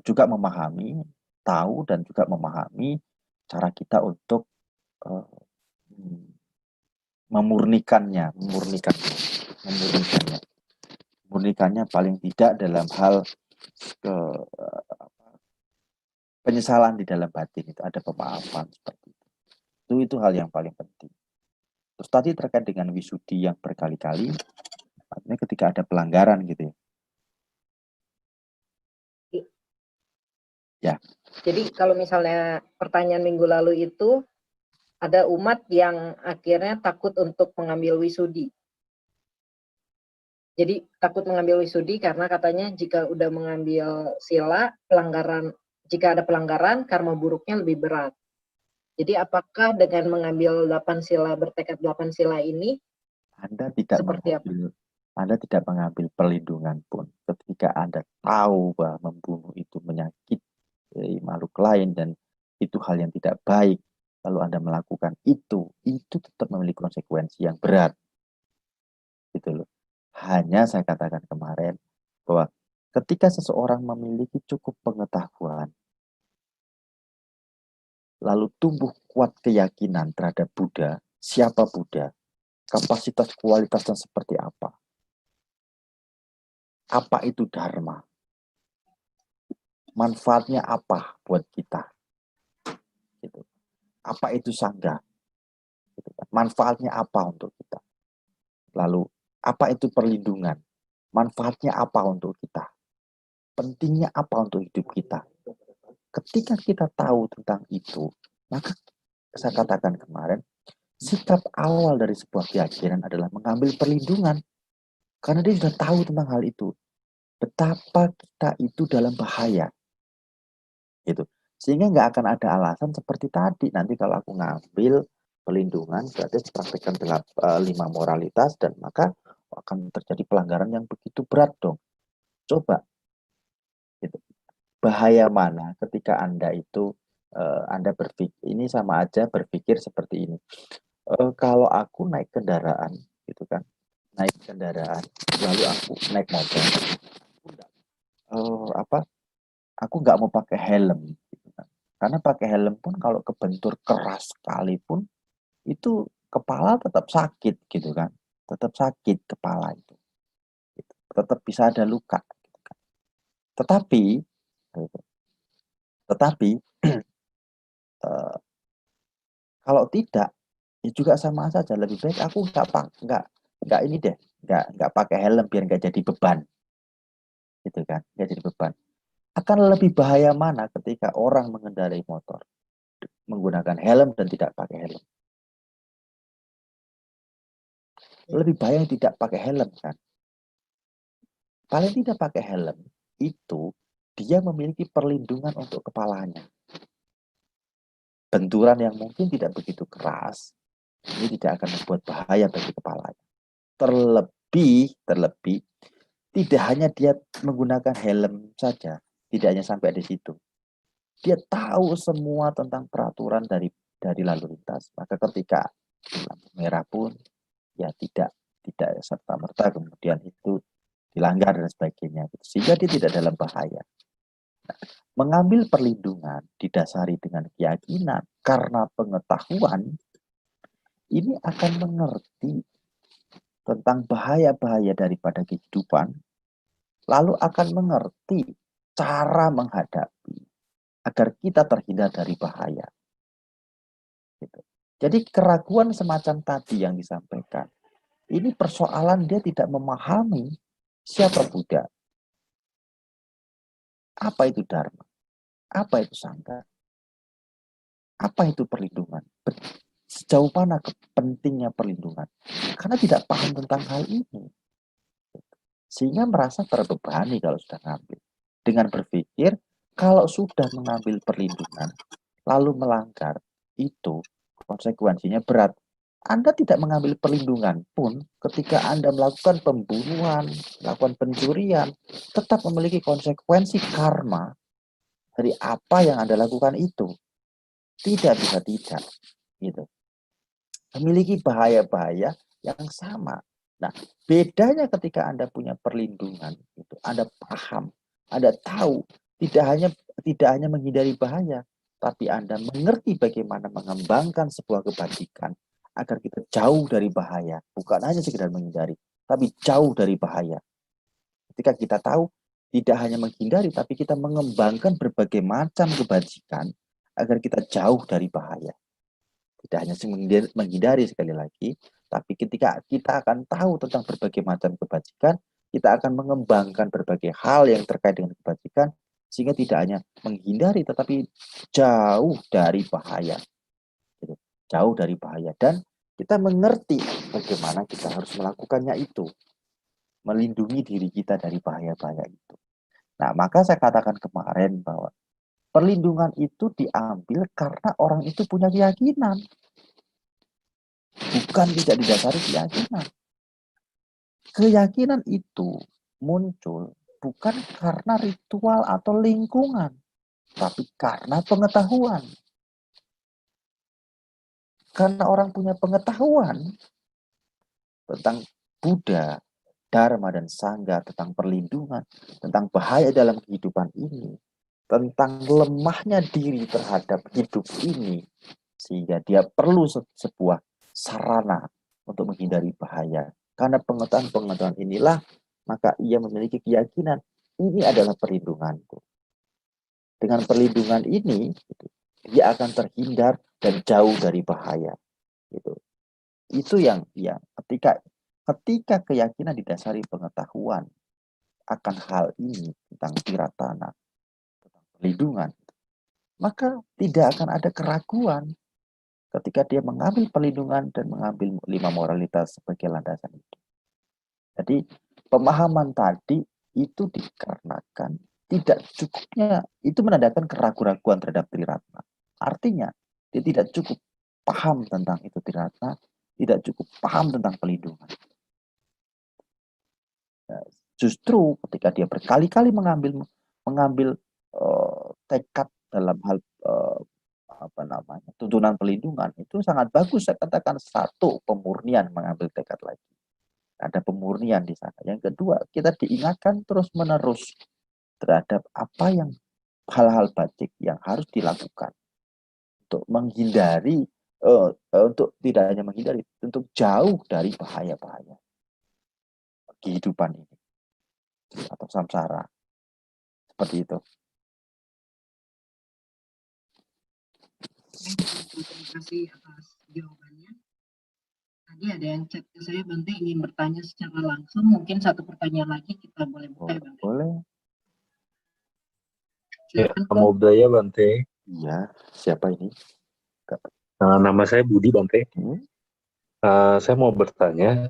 juga memahami, tahu dan juga memahami cara kita untuk memurnikannya paling tidak dalam hal penyesalan di dalam batin itu ada pemaafan seperti itu hal yang paling penting. Terus tadi terkait dengan wisudi yang berkali-kali, artinya ketika ada pelanggaran gitu ya. Jadi kalau misalnya pertanyaan minggu lalu itu ada umat yang akhirnya takut untuk mengambil wisudi. Jadi takut mengambil wisudi karena katanya jika udah mengambil sila, jika ada pelanggaran, karma buruknya lebih berat. Jadi apakah dengan mengambil 8 sila, bertekad 8 sila ini, Anda tidak mengambil perlindungan pun. Ketika Anda tahu bahwa membunuh itu menyakiti makhluk lain dan itu hal yang tidak baik, lalu Anda melakukan itu tetap memiliki konsekuensi yang berat. Gitu loh. Hanya saya katakan kemarin bahwa ketika seseorang memiliki cukup pengetahuan, lalu tumbuh kuat keyakinan terhadap Buddha, siapa Buddha, kapasitas kualitasnya seperti apa itu Dharma, manfaatnya apa buat kita, gitu. Apa itu Sangha, gitu. Manfaatnya apa untuk kita, lalu apa itu perlindungan, manfaatnya apa untuk kita, pentingnya apa untuk hidup kita. Ketika kita tahu tentang itu, maka saya katakan kemarin, sikap awal dari sebuah keyakinan adalah mengambil perlindungan. Karena dia sudah tahu tentang hal itu. Betapa kita itu dalam bahaya. Gitu. Sehingga nggak akan ada alasan seperti tadi. Nanti kalau aku ngambil perlindungan, berarti praktekkan 5 moralitas, dan maka akan terjadi pelanggaran yang begitu berat dong. Coba. Gitu. Bahaya mana ketika Anda itu Anda berpikir ini sama aja berpikir seperti ini. Kalau aku naik kendaraan gitu kan, lalu aku naik motor, aku nggak mau pakai helm gitu kan. Karena pakai helm pun kalau kebentur keras sekalipun itu kepala tetap sakit gitu kan, tetap sakit kepala itu gitu. Tetap bisa ada luka gitu kan. Tetapi kalau tidak, ya juga sama saja. Lebih baik aku nggak pakai helm biar nggak jadi beban, gitu kan? Nggak jadi beban. Akan lebih bahaya mana ketika orang mengendarai motor menggunakan helm dan tidak pakai helm? Lebih bahaya yang tidak pakai helm kan? Paling tidak pakai helm itu dia memiliki perlindungan untuk kepalanya. Benturan yang mungkin tidak begitu keras ini tidak akan membuat bahaya bagi kepalanya. Terlebih tidak hanya dia menggunakan helm saja, tidak hanya sampai di situ. Dia tahu semua tentang peraturan dari lalu lintas. Maka ketika lampu merah pun ya tidak serta-merta kemudian itu dilanggar dan sebagainya. Sehingga dia tidak dalam bahaya. Nah, mengambil perlindungan didasari dengan keyakinan karena pengetahuan ini akan mengerti tentang bahaya-bahaya daripada kehidupan, lalu akan mengerti cara menghadapi agar kita terhindar dari bahaya. Gitu. Jadi keraguan semacam tadi yang disampaikan, ini persoalan dia tidak memahami siapa Buddha, apa itu Dharma, apa itu Sangha, apa itu perlindungan, sejauh mana pentingnya perlindungan, karena tidak paham tentang hal ini, sehingga merasa terbebani kalau sudah ngambil. dengan berpikir kalau sudah mengambil perlindungan lalu melanggar, itu konsekuensinya berat. Anda tidak mengambil perlindungan pun ketika Anda melakukan pembunuhan, melakukan pencurian, tetap memiliki konsekuensi karma dari apa yang Anda lakukan itu. Tidak bisa tidak, gitu. Memiliki bahaya-bahaya yang sama. Nah, bedanya ketika Anda punya perlindungan, itu Anda paham, Anda tahu, tidak hanya menghindari bahaya, tapi Anda mengerti bagaimana mengembangkan sebuah kebajikan agar kita jauh dari bahaya, bukan hanya sekedar menghindari, tapi jauh dari bahaya. Ketika kita tahu tidak hanya menghindari, tapi kita mengembangkan berbagai macam kebajikan agar kita jauh dari bahaya. Tidak hanya menghindari sekali lagi, tapi ketika kita akan tahu tentang berbagai macam kebajikan, kita akan mengembangkan berbagai hal yang terkait dengan kebajikan, sehingga tidak hanya menghindari, tetapi jauh dari bahaya. Jauh dari bahaya. Dan kita mengerti bagaimana kita harus melakukannya itu. Melindungi diri kita dari bahaya-bahaya itu. Nah, maka saya katakan kemarin bahwa perlindungan itu diambil karena orang itu punya keyakinan. Bukan tidak didasari keyakinan. Keyakinan itu muncul bukan karena ritual atau lingkungan, tapi karena pengetahuan. Karena orang punya pengetahuan tentang Buddha, Dharma, dan Sangha, tentang perlindungan, tentang bahaya dalam kehidupan ini, tentang lemahnya diri terhadap hidup ini, sehingga dia perlu sebuah sarana untuk menghindari bahaya. Karena pengetahuan-pengetahuan inilah, maka ia memiliki keyakinan, ini adalah perlindunganku. Dengan perlindungan ini, dia akan terhindar dan jauh dari bahaya. Itu yang ketika keyakinan didasari pengetahuan akan hal ini, tentang tiratana, tentang perlindungan, maka tidak akan ada keraguan ketika dia mengambil perlindungan dan mengambil 5 moralitas sebagai landasan itu. Jadi pemahaman tadi itu dikarenakan tidak cukupnya, itu menandakan keraguan-keraguan terhadap Triratna. Artinya dia tidak cukup paham tentang itu Triratna, tidak cukup paham tentang perlindungan. Nah, justru ketika dia berkali-kali mengambil tekad dalam hal tuntunan perlindungan, itu sangat bagus. Saya katakan satu, pemurnian, mengambil tekad lagi. Ada pemurnian di sana. Yang kedua, kita diingatkan terus-menerus terhadap apa yang hal-hal bajik yang harus dilakukan untuk menghindari, untuk tidak hanya menghindari, untuk jauh dari bahaya-bahaya kehidupan ini atau samsara. Seperti itu. Terima kasih atas jawabannya. Tadi ada yang chat ke saya, Bante ingin bertanya secara langsung. Mungkin satu pertanyaan lagi kita boleh buka, Bante. Boleh. Ya, mau bertanya, Bante. Iya, siapa ini? Nama saya Budi, Bante. Saya mau bertanya,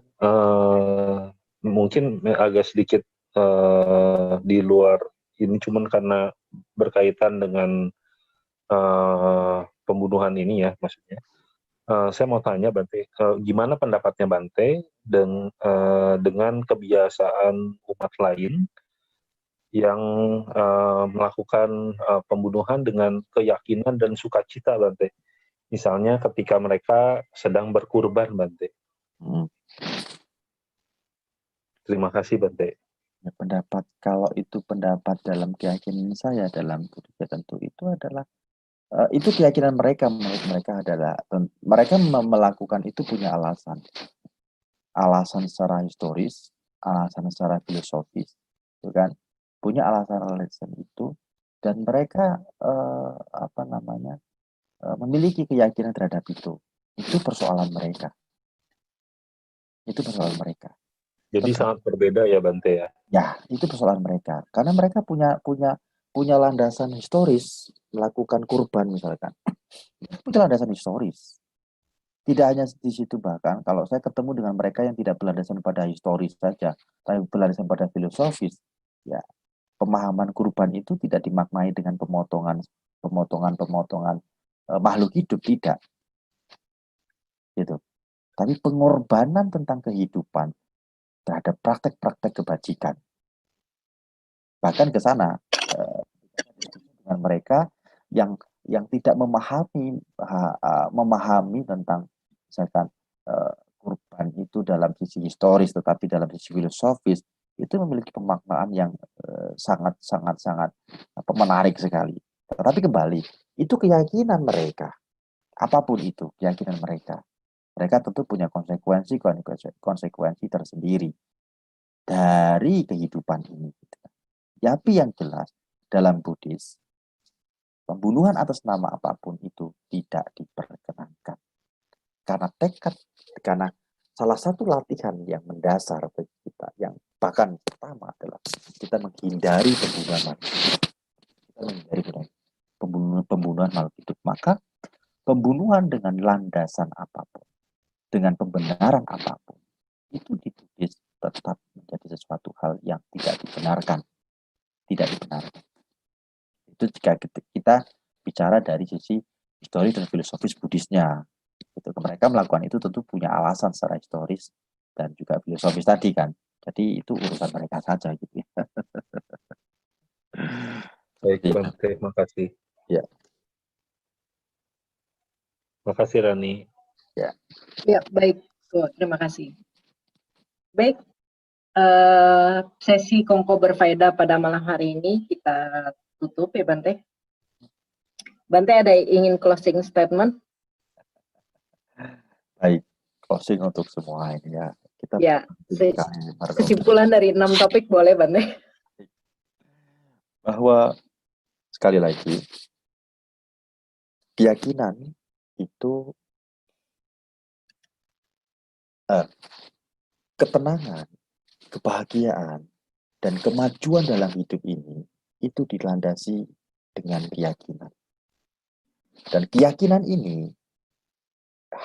mungkin agak sedikit di luar ini, cuman karena berkaitan dengan pembunuhan ini ya, maksudnya. Saya mau tanya, Bante, gimana pendapatnya Bante dengan kebiasaan umat lain yang melakukan pembunuhan dengan keyakinan dan sukacita, Bante? Misalnya ketika mereka sedang berkurban, Bante. Terima kasih, Bante. Ya, kalau itu pendapat dalam keyakinan saya dalam Buddha, tentu itu adalah itu keyakinan mereka. Menurut mereka adalah mereka melakukan itu punya alasan secara historis, alasan secara filosofis, itu kan, punya alasan itu, dan mereka memiliki keyakinan terhadap itu. Itu persoalan mereka. Jadi sangat berbeda ya, Bante ya. Ya, itu persoalan mereka. Karena mereka punya landasan historis melakukan kurban misalkan. Itu landasan historis. Tidak hanya di situ, bahkan kalau saya ketemu dengan mereka yang tidak berlandasan pada historis saja, tapi berlandasan pada filosofis, ya pemahaman kurban itu tidak dimaknai dengan pemotongan makhluk hidup, tidak gitu. Tapi pengorbanan tentang kehidupan terhadap praktek-praktek kebajikan. Bahkan ke sana dengan mereka yang tidak memahami tentang misalkan kurban itu dalam sisi historis, tetapi dalam sisi filosofis itu memiliki pemaknaan yang sangat menarik sekali. Tetapi kembali, itu keyakinan mereka. Apapun itu keyakinan mereka. Mereka tentu punya konsekuensi tersendiri dari kehidupan ini. Tapi yang jelas, dalam Buddhis, pembunuhan atas nama apapun itu tidak diperkenankan. Karena salah satu latihan yang mendasar bagi kita, yang bahkan pertama adalah kita menghindari pembunuhan manusia. Kita menghindari pembunuhan makhluk hidup. Maka pembunuhan dengan landasan apapun, dengan pembenaran apapun, itu di Buddhis tetap menjadi sesuatu hal yang tidak dibenarkan. Itu jika kita bicara dari sisi historis dan filosofis Buddhisnya. Gitu. Mereka melakukan itu tentu punya alasan secara historis dan juga filosofis tadi kan. Jadi itu urusan mereka saja gitu ya. Baik, Bante, terima kasih. Ya. Makasih Rani. Ya, baik. Terima kasih. Baik, sesi Kongko Berfaedah pada malam hari ini kita tutup ya Bante. Bante ada ingin closing statement? Baik, closing untuk semua ini ya. Kita kesimpulan dari 6 topik boleh Bante? Bahwa sekali lagi keyakinan itu ketenangan, kebahagiaan, dan kemajuan dalam hidup ini itu dilandasi dengan keyakinan. Dan keyakinan ini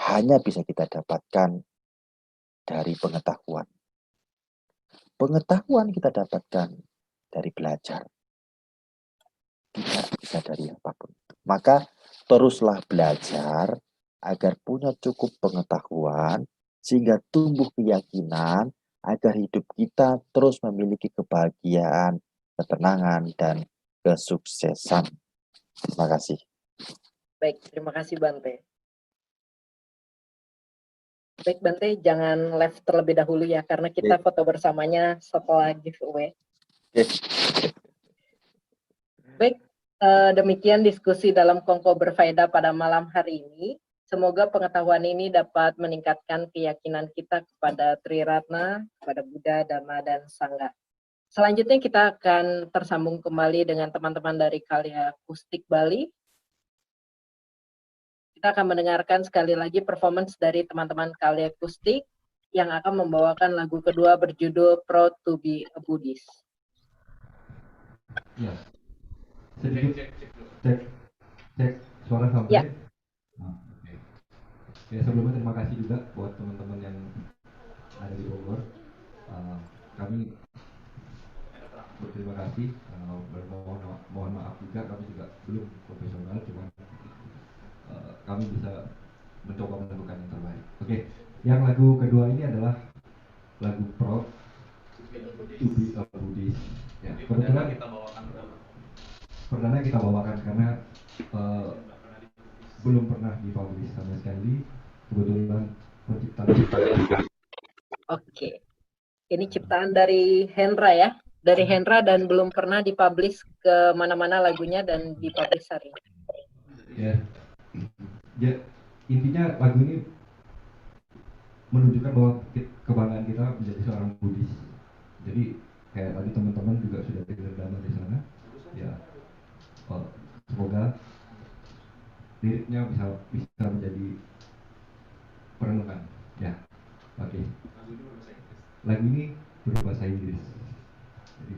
hanya bisa kita dapatkan dari pengetahuan. Pengetahuan kita dapatkan dari belajar. Tidak bisa dari apapun. Maka teruslah belajar agar punya cukup pengetahuan sehingga tumbuh keyakinan agar hidup kita terus memiliki kebahagiaan, ketenangan, dan kesuksesan. Terima kasih. Baik, terima kasih Bante. Baik Bante, jangan live terlebih dahulu ya, karena kita foto bersamanya setelah giveaway. Baik, demikian diskusi dalam Kongko Berfaedah pada malam hari ini. Semoga pengetahuan ini dapat meningkatkan keyakinan kita kepada Triratna, kepada Buddha, Dhamma, dan Sangha. Selanjutnya kita akan tersambung kembali dengan teman-teman dari Karya Akustik Bali. Kita akan mendengarkan sekali lagi performance dari teman-teman Karya Akustik yang akan membawakan lagu kedua berjudul Proud to be a Buddhist. Ya. Cek suara sampai. Ya. Ya, sebelumnya terima kasih juga buat teman-teman yang ada di Bogor. Kami berterima kasih. Mohon maaf juga, kami juga belum profesional, cuma kami bisa mencoba melakukan yang terbaik. Oke, yang lagu kedua ini adalah lagu Proud to be a Buddhist. Ya, kebetulan perdana kita bawakan karena belum pernah dipublish sama sekali. Kebetulan penciptaan. Oke, ini ciptaan dari Hendra ya, dari Hendra dan belum pernah dipublish ke mana-mana lagunya dan dipublish hari ini. Ya, intinya lagu ini menunjukkan bahwa kebanggaan kita menjadi seorang Buddhis. Jadi kayak tadi teman-teman juga sudah dengar Dhamma di sana. Ya, semoga liriknya bisa menjadi perenungan. Ya, oke. Lagu ini berbahasa Inggris. Jadi,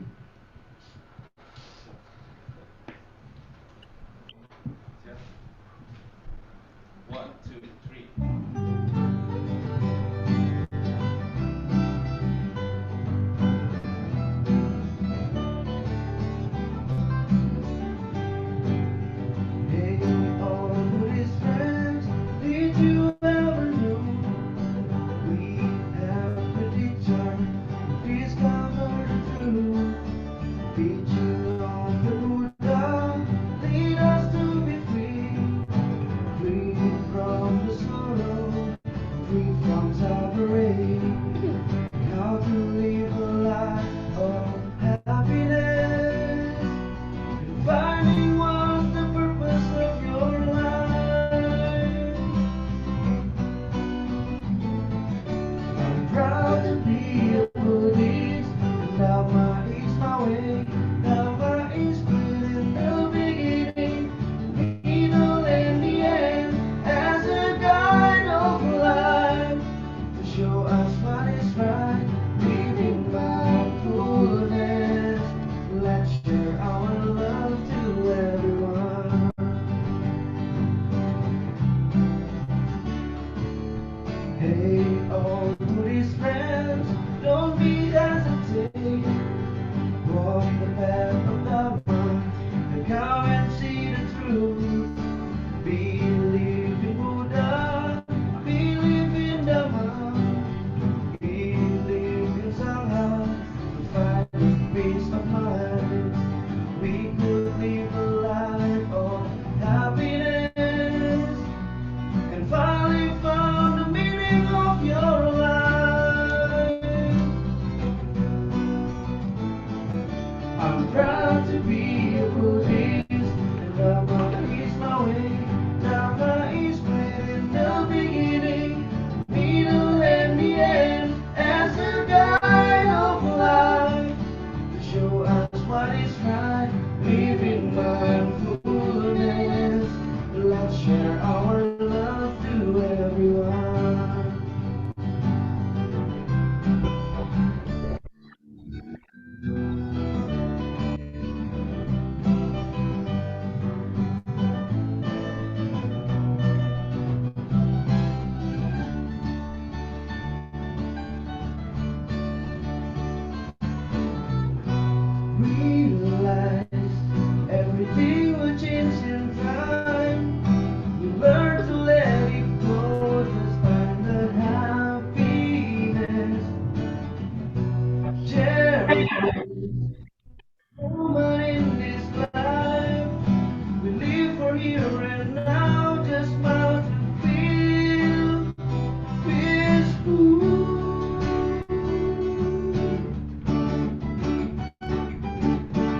share our love to everyone. Realize everything will change in time. We learn to let it go, just find the happiness. Share moment in this life. We live for here and now, just smile to feel peaceful.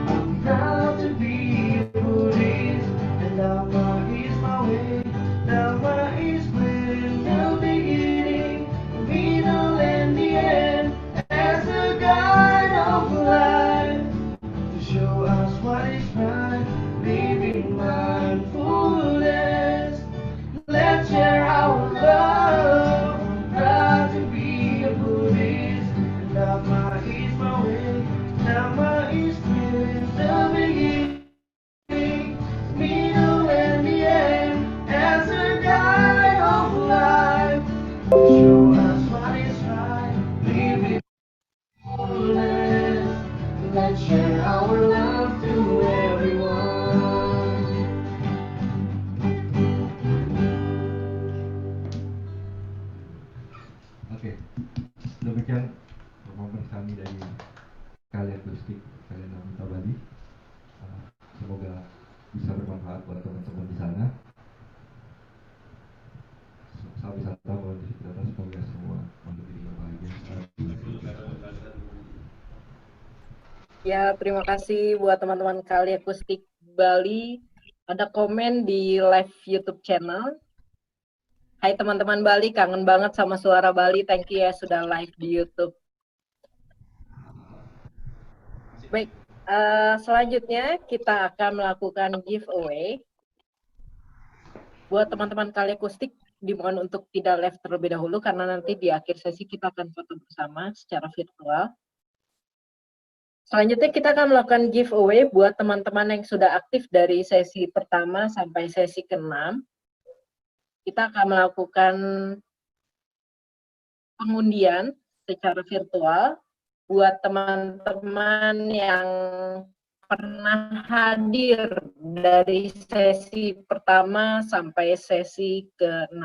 I'm proud to be a Buddhist, and Dharma is my way. Dharma is clear, the beginning, the middle, and the end. As a guide of life, to show us what is right, living mindfulness. Let's share our love. I'm proud to be a Buddhist, and Dharma is my way. Dharma is clear, the beginning, middle, and the end. As a guide of life, to show us what is right, living mindfulness. Let's share our love to everyone. Oke, demikian performance kami dari kalian Akustik, kalian Namita Bali. Semoga bisa bermanfaat buat teman-teman di sana. Salam wisata, mohon disiplin, semoga semua menjadi bahagia. Ya, terima kasih buat teman-teman Kali Akustik Bali. Ada komen di live YouTube channel. Hai teman-teman Bali, kangen banget sama suara Bali. Thank you ya sudah live di YouTube. Baik, selanjutnya kita akan melakukan giveaway. Buat teman-teman Kali Akustik, dimohon untuk tidak live terlebih dahulu karena nanti di akhir sesi kita akan foto bersama secara virtual. Selanjutnya kita akan melakukan giveaway buat teman-teman yang sudah aktif dari sesi pertama sampai sesi ke-6. Kita akan melakukan pengundian secara virtual buat teman-teman yang pernah hadir dari sesi pertama sampai sesi ke-6.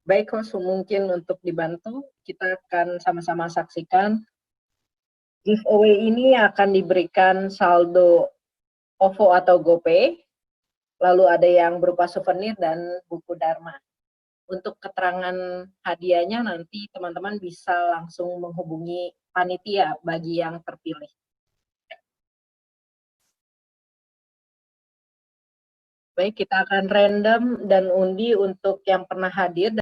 Baik, host, mungkin untuk dibantu, kita akan sama-sama saksikan. Giveaway ini akan diberikan saldo OVO atau GoPay, lalu ada yang berupa souvenir dan buku Dharma. Untuk keterangan hadiahnya nanti teman-teman bisa langsung menghubungi panitia bagi yang terpilih. Baik, kita akan random dan undi untuk yang pernah hadir